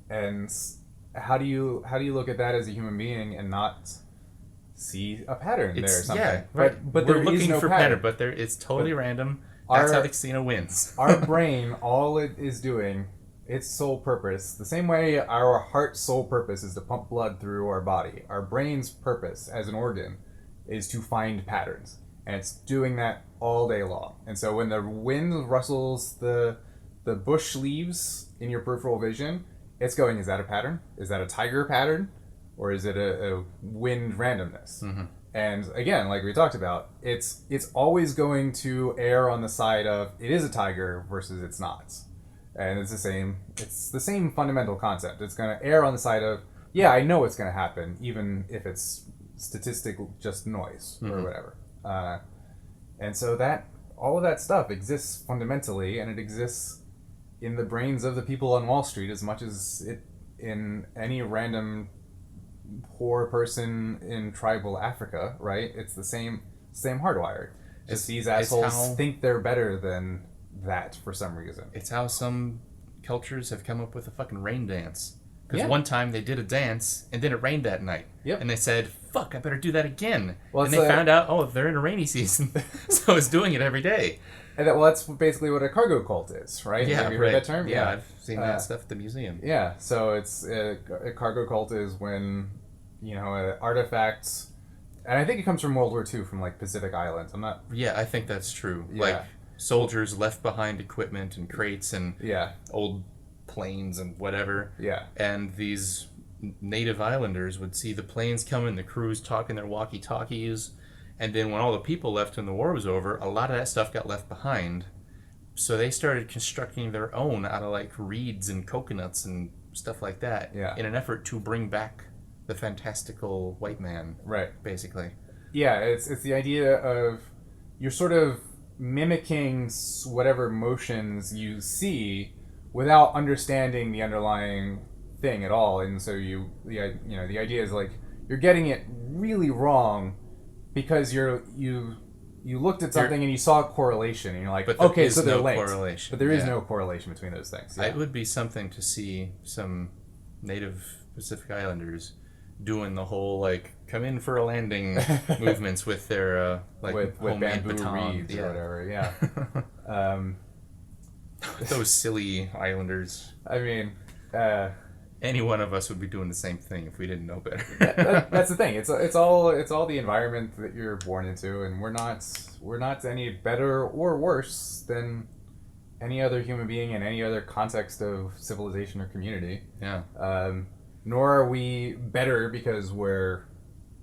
And how do you look at that as a human being and not see a pattern there or something? Yeah, right. But we're there looking is no for pattern. but it's totally random. That's how the casino wins. Our brain, all it is doing its sole purpose, the same way our heart's sole purpose is to pump blood through our body, our brain's purpose as an organ is to find patterns. And it's doing that all day long. And so when the wind rustles the bush leaves in your peripheral vision, it's going, is that a pattern? Is that a tiger pattern? Or is it a wind randomness? Mm-hmm. And again, like we talked about, it's always going to err on the side of it is a tiger versus it's not. And it's the same fundamental concept. It's going to err on the side of, yeah, I know it's going to happen, even if it's statistical just noise or whatever. And so that all of that stuff exists fundamentally, and it exists in the brains of the people on Wall Street as much as it in any random poor person in tribal Africa, right? It's the same hardwire. Just these assholes think they're better than that for some reason. It's how some cultures have come up with a fucking rain dance. Because one time they did a dance and then it rained that night. Yep. And they said, fuck, I better do that again. Well, and they found out, they're in a rainy season. So it's doing it every day. And that's basically what a cargo cult is, right? Yeah, have you heard that term? Yeah, I've seen that stuff at the museum. Yeah, so it's a cargo cult is when, artifacts, and I think it comes from World War II, from like Pacific Islands. I'm not. Yeah, I think that's true. Yeah. Like soldiers left behind equipment and crates and old planes and whatever. Yeah. And these native islanders would see the planes coming, the crews talking their walkie-talkies. And then when all the people left when the war was over, a lot of that stuff got left behind. So they started constructing their own out of like reeds and coconuts and stuff like that in an effort to bring back the fantastical white man. Right. Basically. Yeah, it's the idea of you're sort of mimicking whatever motions you see without understanding the underlying thing at all. And so the idea is like you're getting it really wrong because you looked at something and you saw a correlation and you're like, okay, so they're linked. But there is no correlation between those things. Yeah. It would be something to see some native Pacific Islanders doing the whole like come in for a landing movements with their with bamboo reeds or whatever. Yeah. Those silly islanders. I mean, any one of us would be doing the same thing if we didn't know better. That's the thing. It's all the environment that you're born into, and we're not any better or worse than any other human being in any other context of civilization or community. Yeah. Nor are we better because we're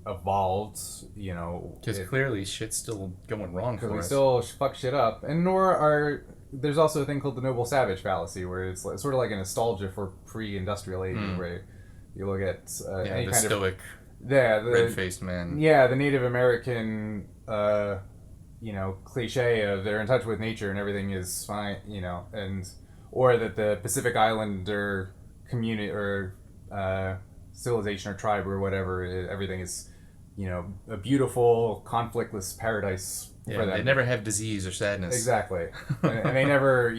evolved. Because clearly shit's still going wrong for us. We still fuck shit up, and nor are. There's also a thing called the noble savage fallacy, where it's sort of like a nostalgia for pre-industrial age, where you look at any the kind stoic, red-faced man. Yeah, the Native American, cliche of they're in touch with nature and everything is fine, or that the Pacific Islander community or civilization or tribe or whatever, everything is, a beautiful, conflictless paradise. Yeah, they never have disease or sadness. Exactly. and they never,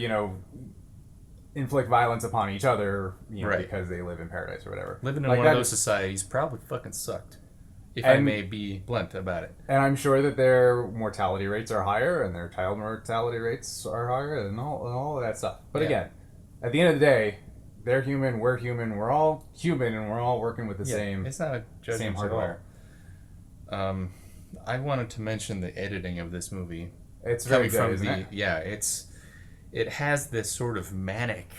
inflict violence upon each other, because they live in paradise or whatever. Living in one of those societies probably fucking sucked, if I may be blunt about it. And I'm sure that their mortality rates are higher and their child mortality rates are higher and all of that stuff. But again, at the end of the day, they're human, we're all human, and we're all working with the same. It's not a judgment at all. I wanted to mention the editing of this movie. It's very good, isn't it? Yeah, it has this sort of manic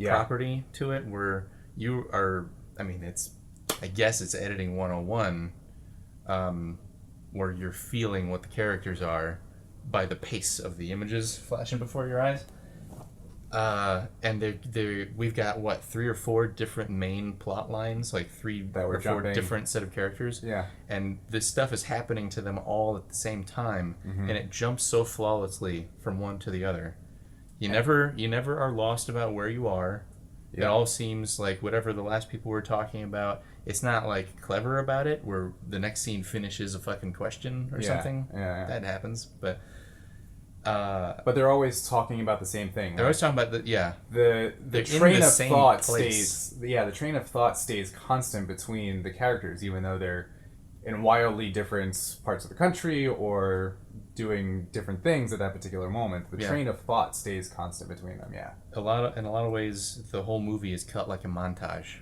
property to it where you are. I guess it's editing 101, where you're feeling what the characters are by the pace of the images flashing before your eyes. And we've got 3 or 4 different main plot lines, like 3 or 4 different set of characters. Yeah. And this stuff is happening to them all at the same time, and it jumps so flawlessly from one to the other. You never are lost about where you are. Yeah. It all seems like whatever the last people were talking about. It's not like clever about it, where the next scene finishes a fucking question or something. Yeah. That happens, but they're always talking about the same thing. They're always talking about the train of thought stays. Yeah, the train of thought stays constant between the characters, even though they're in wildly different parts of the country or doing different things at that particular moment. The train of thought stays constant between them. Yeah. In a lot of ways, the whole movie is cut like a montage.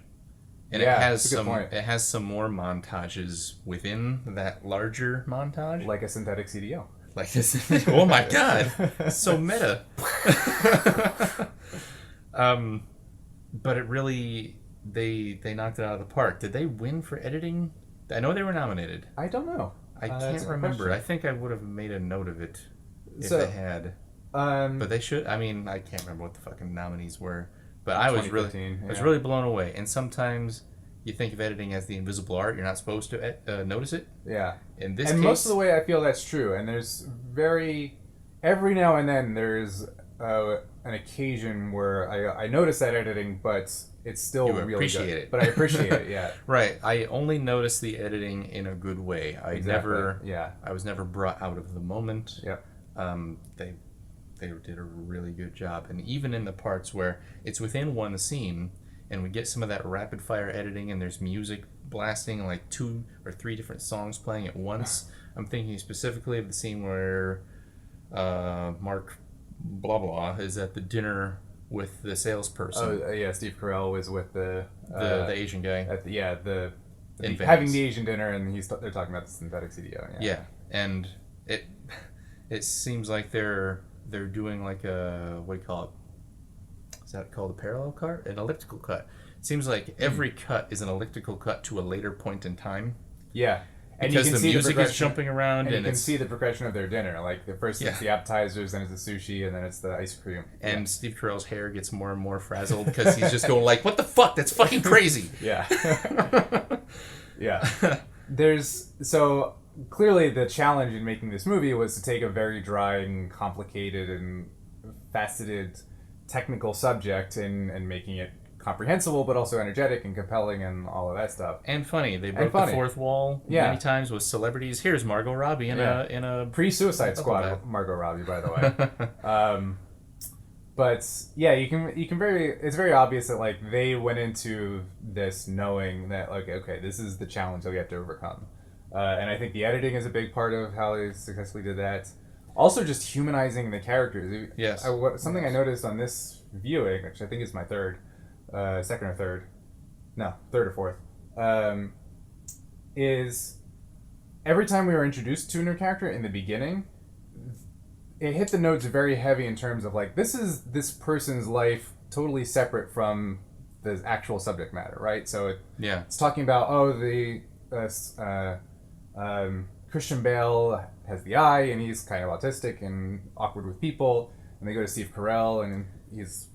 And yeah, it has that's a good point. It has some more montages within that larger montage. Like a synthetic CDO. Like this. Oh my god. So meta. But it really they knocked it out of the park. Did they win for editing? I know they were nominated. I don't know. I can't remember. I think I would have made a note of it if they had. But they should. I mean, I can't remember what the fucking nominees were. But I was really blown away. And sometimes you think of editing as the invisible art. You're not supposed to notice it. Yeah. In this case, most of the way I feel that's true. And there's every now and then there's an occasion where I notice that editing, but it's still you really appreciate good. it. But I appreciate it, yeah. Right. I only notice the editing in a good way. I was never brought out of the moment. Yep. They did a really good job. And even in the parts where it's within one scene and we get some of that rapid fire editing and there's music blasting, like 2 or 3 different songs playing at once. I'm thinking specifically of the scene where Mark blah blah is at the dinner with the salesperson. Oh yeah, Steve Carell was with the Asian guy. Having the Asian dinner, and they're talking about the synthetic CDO. Yeah, and it seems like they're doing like a, what do you call it? Is that called a parallel cut? An elliptical cut. It seems like every cut is an elliptical cut to a later point in time. Yeah. And because you can the see music is jumping around, and you can see the progression of their dinner. Like the first it's the appetizers, then it's the sushi, and then it's the ice cream. And Steve Carell's hair gets more and more frazzled because he's just going like, "What the fuck? That's fucking crazy." Yeah. Yeah. So clearly the challenge in making this movie was to take a very dry and complicated and faceted technical subject and making it comprehensible, but also energetic and compelling and all of that stuff. And funny. They broke the fourth wall many times with celebrities. Here's Margot Robbie in a pre-Suicide Squad Margot Robbie, by the way. But yeah, it's very obvious that like they went into this knowing that like, okay, this is the challenge that we have to overcome. And I think the editing is a big part of how they successfully did that. Also just humanizing the characters. Yes. Something I noticed on this viewing, which I think is my second or third, no, third or fourth, is every time we were introduced to a new character in the beginning, it hit the notes very heavy in terms of like, this is this person's life totally separate from the actual subject matter, right? So it's talking about, Christian Bale has the eye and he's kind of autistic and awkward with people, and they go to Steve Carell and he's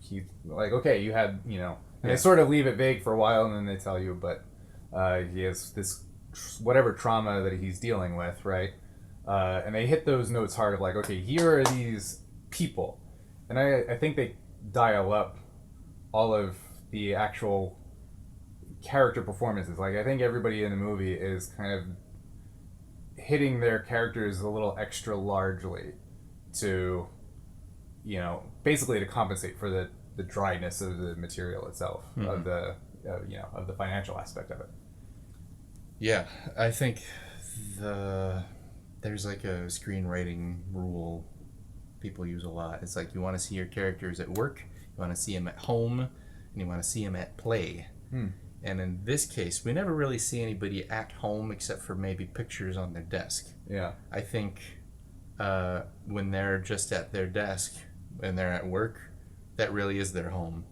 like, okay, you had, and they sort of leave it vague for a while, and then they tell you, but he has this whatever trauma that he's dealing with, right? And they hit those notes hard of like, okay, here are these people. And I think they dial up all of the actual character performances. Like, I think everybody in the movie is kind of hitting their characters a little extra largely to, basically to compensate for the dryness of the material itself, of the of the financial aspect of it. Yeah, I think there's like a screenwriting rule people use a lot. It's like you want to see your characters at work, you want to see them at home, and you want to see them at play. And in this case, we never really see anybody at home except for maybe pictures on their desk. Yeah. I think when they're just at their desk and they're at work, that really is their home.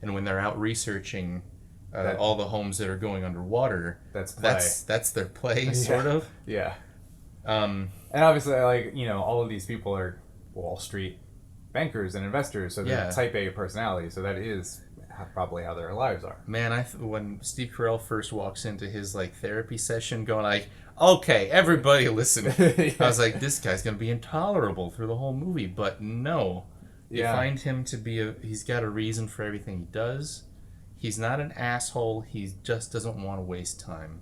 And when they're out researching all the homes that are going underwater, that's play. That's their play, sort of. Yeah. And obviously, like, all of these people are Wall Street bankers and investors, so they're type A personality, so that is probably how their lives are. Man, when Steve Carell first walks into his like therapy session going like, okay, everybody listen. I was like, this guy's going to be intolerable through the whole movie, but no. You find him to be he's got a reason for everything he does. He's not an asshole. He just doesn't want to waste time.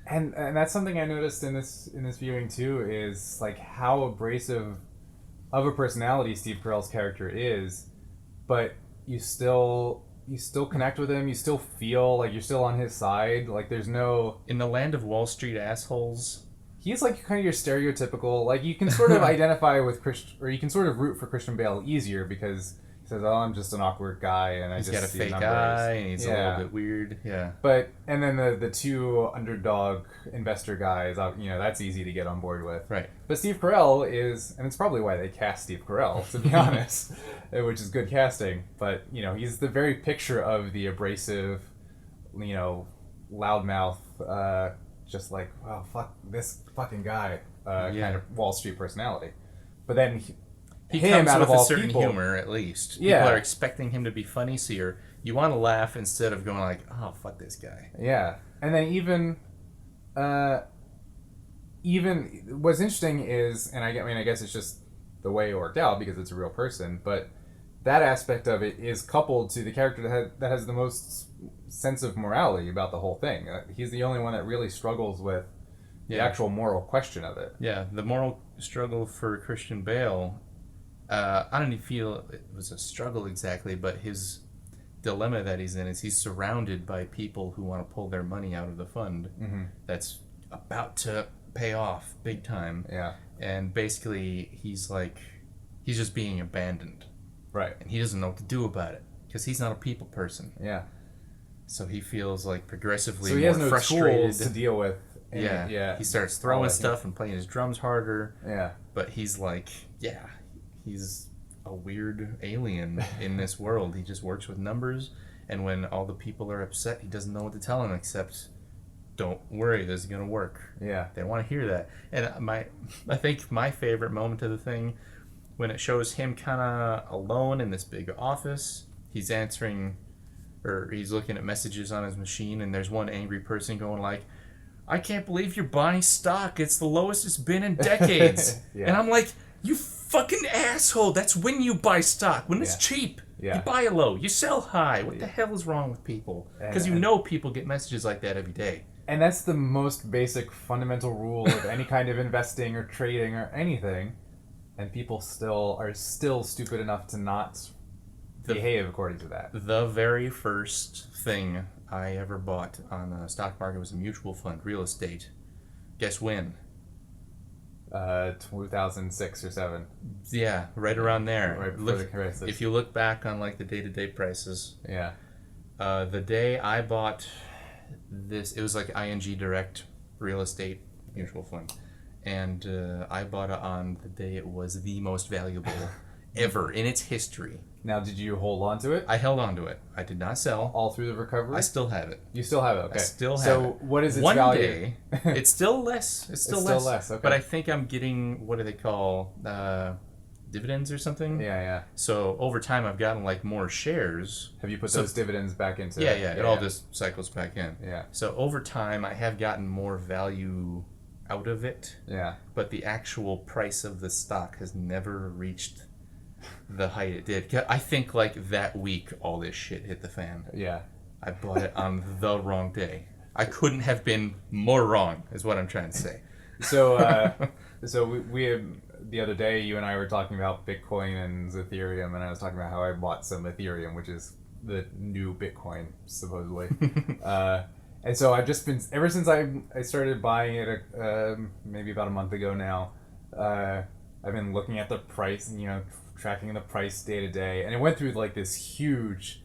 And that's something I noticed in this viewing too, is like how abrasive of a personality Steve Carell's character is, but you still still connect with him. You still feel like you're still on his side. Like there's no in the land of Wall Street assholes. He's like kind of your stereotypical. Like you can sort of identify with or you can sort of root for Christian Bale easier because he says, "Oh, I'm just an awkward guy, and he's just got a see fake numbers." eye, and he's a little bit weird. Yeah. But and then the two underdog investor guys, that's easy to get on board with. Right. But Steve Carell is, and it's probably why they cast Steve Carell, to be honest, which is good casting. But he's the very picture of the abrasive, loudmouth, just like, oh fuck this fucking guy, kind of Wall Street personality. But then. He comes with a certain humor, at least. Yeah. People are expecting him to be funny, so you want to laugh instead of going like, oh, fuck this guy. Yeah. And then even what's interesting is, and I guess it's just the way it worked out because it's a real person, but that aspect of it is coupled to the character that has the most sense of morality about the whole thing. He's the only one that really struggles with the actual moral question of it. Yeah, the moral struggle for Christian Bale... I don't even feel it was a struggle exactly, but his dilemma that he's in is he's surrounded by people who want to pull their money out of the fund that's about to pay off big time. Yeah. And basically, he's just being abandoned. Right. And he doesn't know what to do about it because he's not a people person. Yeah. So he feels like progressively more frustrated. So he has no tools to deal with. Yeah. He starts throwing stuff and playing his drums harder. Yeah. But he's like, he's a weird alien in this world. He just works with numbers, and when all the people are upset, he doesn't know what to tell them except, don't worry, this is going to work. Yeah. They want to hear that. And I think my favorite moment of the thing, when it shows him kind of alone in this big office, he's answering, or he's looking at messages on his machine, and there's one angry person going like, I can't believe you're buying stock. It's the lowest it's been in decades. And I'm like, you fucking asshole. That's when you buy stock. When it's cheap. You buy low. You sell high. What the hell is wrong with people? Because people get messages like that every day. And that's the most basic fundamental rule of any kind of investing or trading or anything. And people are still stupid enough to not behave according to that. The very first thing I ever bought on the stock market was a mutual fund, real estate. Guess when? 2006 or 7. Yeah, right around there. Right before the crisis. If you look back on like the day-to-day prices. Yeah. The day I bought this, it was like ING Direct real estate mutual fund. And I bought it on the day it was the most valuable ever in its history. Now, did you hold on to it? I held on to it. I did not sell. All through the recovery? I still have it. You still have it, okay. I still have it. So, what is its One value? Day, it's still less. It's still less. Okay. But I think I'm getting, what do they call, dividends or something? Yeah. So, over time, I've gotten, like, more shares. Have you put those dividends back into it? Yeah. It all just cycles back in. Yeah. So, over time, I have gotten more value out of it. Yeah. But the actual price of the stock has never reached the height it did. I think like that week all this shit hit the fan. Yeah. I bought it on the wrong day. I couldn't have been more wrong is what I'm trying to say. So we had, the other day you and I were talking about Bitcoin and Ethereum, and I was talking about how I bought some Ethereum, which is the new Bitcoin supposedly. And so I've just been, ever since I started buying it maybe about a month ago now, I've been looking at the price and, tracking the price day to day. And it went through like this huge,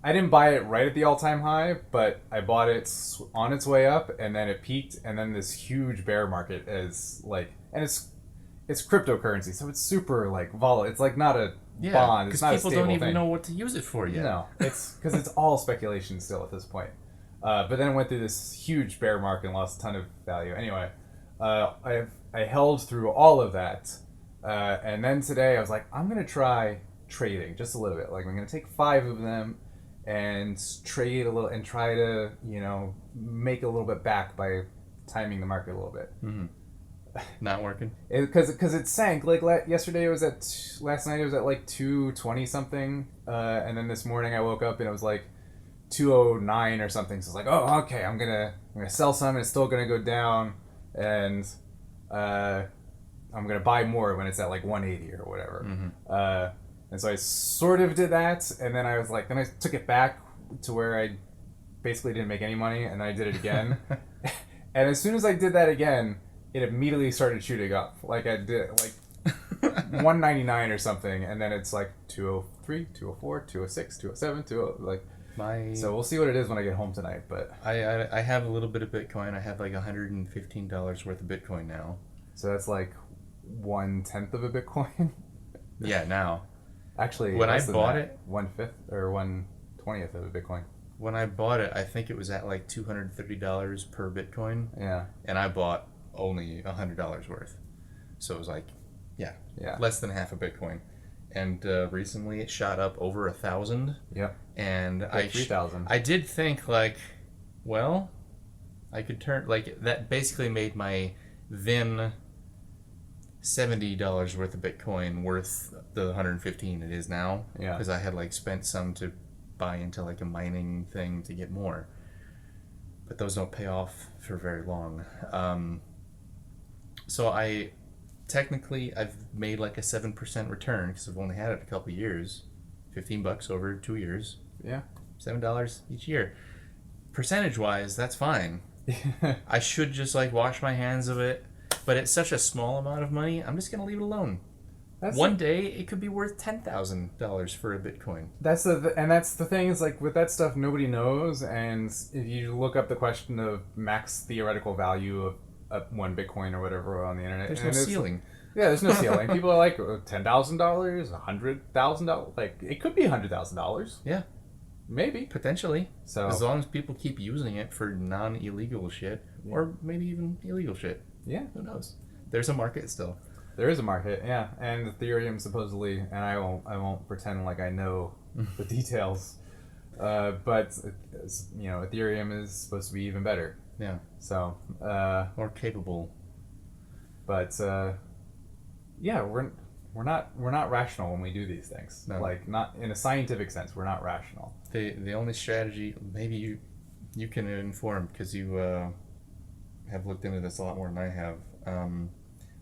I didn't buy it right at the all-time high, but I bought it on its way up, and then it peaked, and then this huge bear market is like, and it's cryptocurrency, so it's super like volatile. It's like not a bond. It's not a stable thing. Because people don't even know what to use it for yet. No, it's because it's all speculation still at this point. But then it went through this huge bear market and lost a ton of value. Anyway, I held through all of that. And then today I was like, I'm going to try trading just a little bit. Like, I'm going to take 5 of them and trade a little and try to, make a little bit back by timing the market a little bit. Mm-hmm. Not working? Because it sank. Like, yesterday it was last night it was at like 220 something. And then this morning I woke up and it was like 209 or something. So it's like, oh, okay, I'm gonna sell some and it's still going to go down. And, I'm going to buy more when it's at like 180 or whatever. Mm-hmm. And so I sort of did that. And then I was like, then I took it back to where I basically didn't make any money, and then I did it again. And as soon as I did that again, it immediately started shooting up. Like I did like $199 or something, and then it's like $203, $204, $206, $207, like. So we'll see what it is when I get home tonight. But I have a little bit of Bitcoin. I have like $115 worth of Bitcoin now. So that's like 1/10 of a Bitcoin. Yeah, now. Actually, when I bought it, 1/5 or 1/20 of a Bitcoin. When I bought it, I think it was at like $230 per Bitcoin. Yeah. And I bought only $100 worth, so it was like, less than half a Bitcoin. And recently it shot up over 1,000. Yep. And like 3,000. I did think like, well, I could turn like that. Basically made my then $70 worth of Bitcoin worth the 115 it is now. Yeah. Because I had like spent some to buy into like a mining thing to get more. But those don't pay off for very long. So technically I've made like a 7% return because I've only had it a couple of years. $15 over 2 years. Yeah. $7 each year. Percentage wise, that's fine. I should just like wash my hands of it, but it's such a small amount of money, I'm just gonna leave it alone. One day it could be worth $10,000 for a Bitcoin. That's the thing is like with that stuff nobody knows, and if you look up the question of max theoretical value of one Bitcoin or whatever on the internet, there's no ceiling. Yeah, there's no ceiling. People are like $10,000, $100,000, like it could be $100,000. Yeah, maybe potentially. So as long as people keep using it for non-illegal shit, or maybe even illegal shit. Yeah, who knows? There's a market still. There is a market, yeah, and Ethereum supposedly, and I won't pretend like I know the details, but Ethereum is supposed to be even better. Yeah. So. More capable. But yeah, we're not rational when we do these things. No. Like not in a scientific sense, we're not rational. The only strategy, maybe you can inform because you have looked into this a lot more than I have.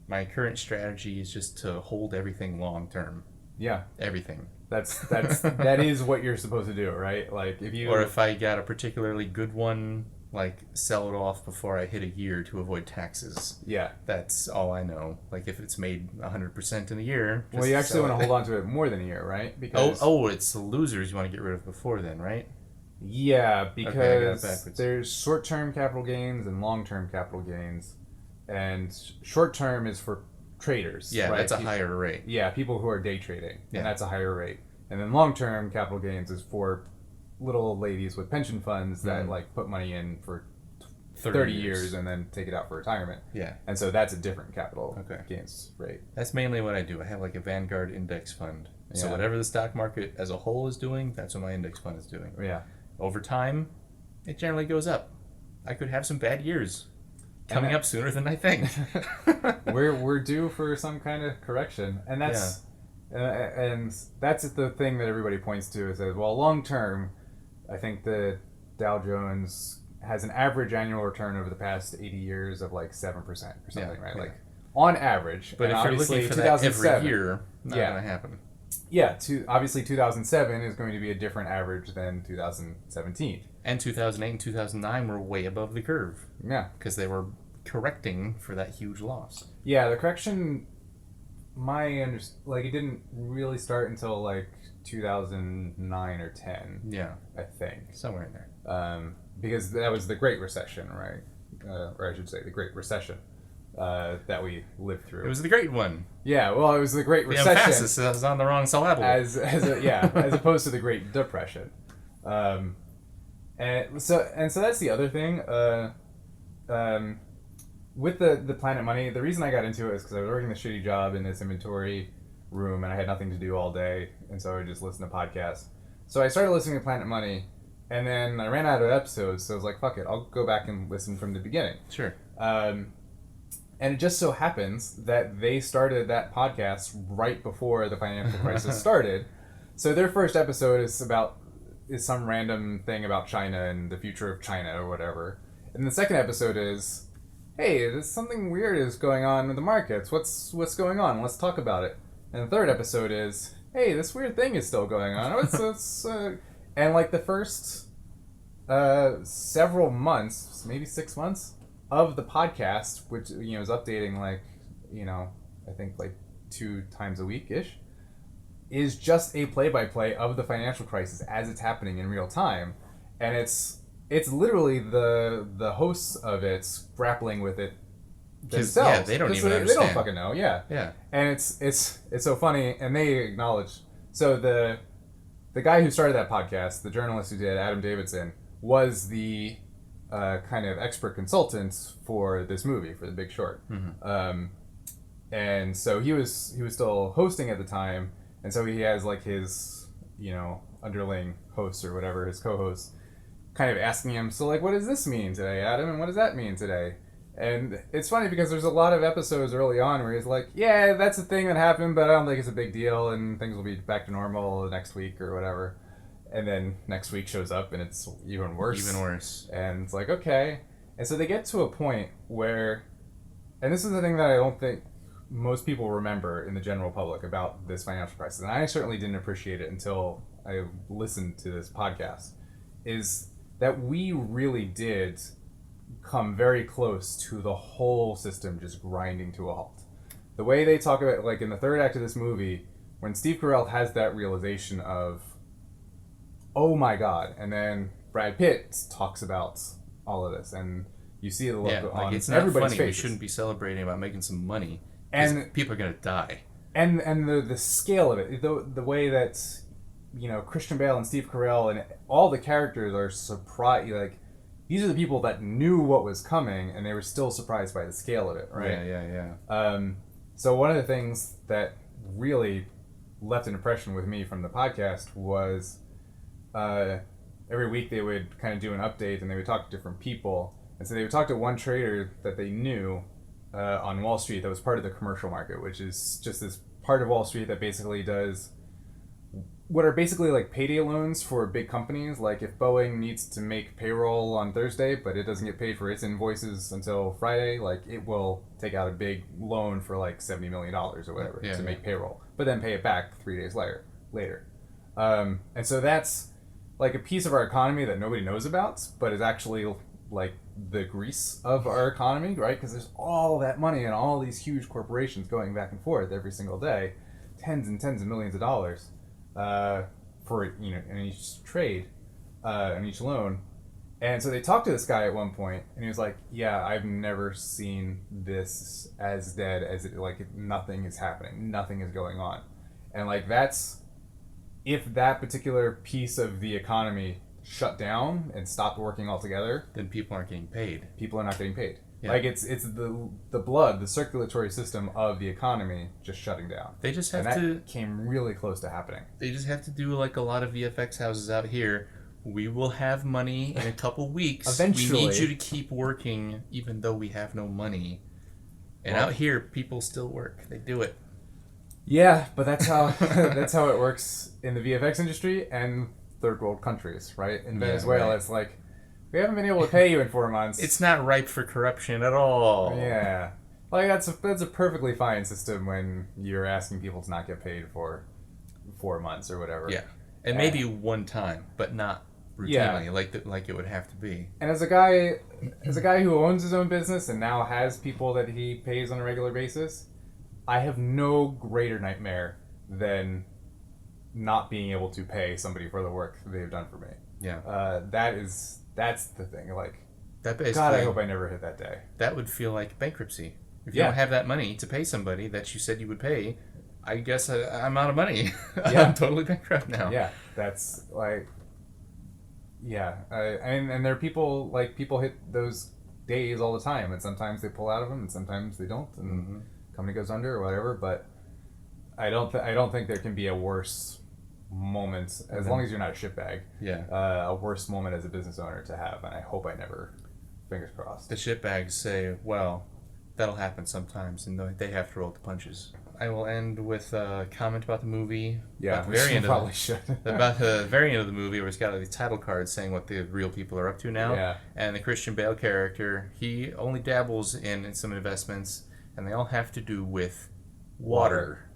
My current strategy is just to hold everything long term. Yeah. Everything. That is what you're supposed to do, right? Like if I got a particularly good one, like sell it off before I hit a year to avoid taxes. Yeah. That's all I know. Like if it's made 100% in a year. Well, you actually want to hold on to it more than a year, right? Because it's the losers you want to get rid of before then, right? Yeah, because there's short-term capital gains and long-term capital gains. And short-term is for traders. Yeah, right? That's a higher rate. Yeah, people who are day trading. Yeah. And that's a higher rate. And then long-term capital gains is for little old ladies with pension funds that like put money in for 30 years and then take it out for retirement. Yeah. And so that's a different capital gains rate. That's mainly what I do. I have like a Vanguard index fund. So whatever the stock market as a whole is doing, that's what my index fund is doing. Yeah. Over time, it generally goes up. I could have some bad years coming up sooner than I think. we're due for some kind of correction. And that's and that's the thing that everybody points to is that, well, long term, I think the Dow Jones has an average annual return over the past 80 years of like 7% or something, right? Like on average. But if you're looking for that every year, not going to happen. Yeah, obviously 2007 is going to be a different average than 2017. And 2008 and 2009 were way above the curve. Yeah. Because they were correcting for that huge loss. Yeah, the correction, it didn't really start until like 2009 or 10. Yeah. I think. Somewhere in there. Because that was the Great Recession, right? Or I should say the Great Recession that we lived through. It was the Great One. Yeah, well, it was the Great Recession. The emphasis is on the wrong syllable. As opposed to the Great Depression. And so that's the other thing. With the Planet Money, the reason I got into it is because I was working this shitty job in this inventory room and I had nothing to do all day, and so I would just listen to podcasts. So I started listening to Planet Money, and then I ran out of episodes, so I was like, fuck it, I'll go back and listen from the beginning. Sure. And it just so happens that they started that podcast right before the financial crisis started. So their first episode is some random thing about China and the future of China or whatever. And the second episode is, hey, there's something weird is going on in the markets. What's going on? Let's talk about it. And the third episode is, hey, this weird thing is still going on. And like the first several months, maybe 6 months of the podcast, which is updating like I think like 2 times a week ish, is just a play-by-play of the financial crisis as it's happening in real time, and it's literally the hosts of it grappling with it themselves. Yeah, they don't even understand. They don't fucking know. Yeah. And it's so funny, and they acknowledge. So the guy who started that podcast, the journalist who did, Adam Davidson, was the kind of expert consultant for this movie, for The Big Short. And so he was still hosting at the time, and so he has like his underling hosts or whatever, his co-hosts, kind of asking him, so like, what does this mean today, Adam, and what does that mean today? And it's funny because there's a lot of episodes early on where he's like, yeah, that's a thing that happened, but I don't think it's a big deal, and things will be back to normal the next week or whatever. And then next week shows up and it's even worse. And it's like, okay. And so they get to a point where, and this is the thing that I don't think most people remember in the general public about this financial crisis, and I certainly didn't appreciate it until I listened to this podcast, is that we really did come very close to the whole system just grinding to a halt. The way they talk about, like in the third act of this movie, when Steve Carell has that realization of, oh my God, and then Brad Pitt talks about all of this, and you see the look on it's not everybody's funny. faces. We shouldn't be celebrating about making some money, and people are gonna die. And the scale of it, the way that Christian Bale and Steve Carell and all the characters are surprised. Like, these are the people that knew what was coming, and they were still surprised by the scale of it, right? Yeah. So one of the things that really left an impression with me from the podcast was every week they would kind of do an update, and they would talk to different people. And so they would talk to one trader that they knew on Wall Street that was part of the commercial market, which is just this part of Wall Street that basically does what are basically like payday loans for big companies. Like if Boeing needs to make payroll on Thursday, but it doesn't get paid for its invoices until Friday, like it will take out a big loan for like $70 million or whatever to make payroll, but then pay it back 3 days later. And so that's like a piece of our economy that nobody knows about, but is actually like the grease of our economy, right? Because there's all that money and all these huge corporations going back and forth every single day, tens and tens of millions of dollars for in each trade, in each loan. And so they talked to this guy at one point, and he was like, "Yeah, I've never seen this as dead as it. Like nothing is happening, nothing is going on." And like that's, if that particular piece of the economy shut down and stopped working altogether, then people aren't getting paid. People are not getting paid. Yeah. Like it's the blood, the circulatory system of the economy just shutting down. They just have and to that came really close to happening. They just have to do like a lot of VFX houses out here. We will have money in a couple weeks. Eventually, we need you to keep working, even though we have no money. And out here, people still work. They do it. Yeah, but that's how that's how it works in the VFX industry and third world countries, right? In Venezuela, it's like, we haven't been able to pay you in 4 months. It's not ripe for corruption at all. Yeah, like that's a perfectly fine system when you're asking people to not get paid for 4 months or whatever. Yeah, and maybe one time, but not routinely, like it would have to be. And as a guy who owns his own business and now has people that he pays on a regular basis, I have no greater nightmare than not being able to pay somebody for the work they've done for me. Yeah. That's the thing. Like, that basically, God, I hope I never hit that day. That would feel like bankruptcy. If you don't have that money to pay somebody that you said you would pay, I guess I'm out of money. Yeah. I'm totally bankrupt now. Yeah, that's like, yeah. And there are people, like, people hit those days all the time, and sometimes they pull out of them, and sometimes they don't, and company goes under or whatever. But I don't think there can be a worse moment, as long as you're not a shitbag. Yeah. A worse moment as a business owner to have, and I hope I never. Fingers crossed. The shitbags say, well, that'll happen sometimes, and they have to roll the punches. I will end with a comment about the movie. Yeah, we probably should. About the very end of the movie, where it's got these title cards saying what the real people are up to now. Yeah. And the Christian Bale character, he only dabbles in some investments, and they all have to do with water.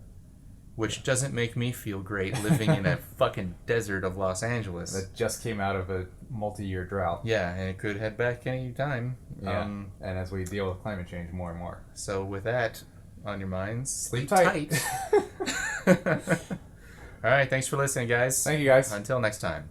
which doesn't make me feel great living in a fucking desert of Los Angeles. That just came out of a multi-year drought. Yeah, and it could head back any time. Yeah. And as we deal with climate change more and more. So with that on your minds, sleep tight. All right, thanks for listening, guys. Thank you, guys. Until next time.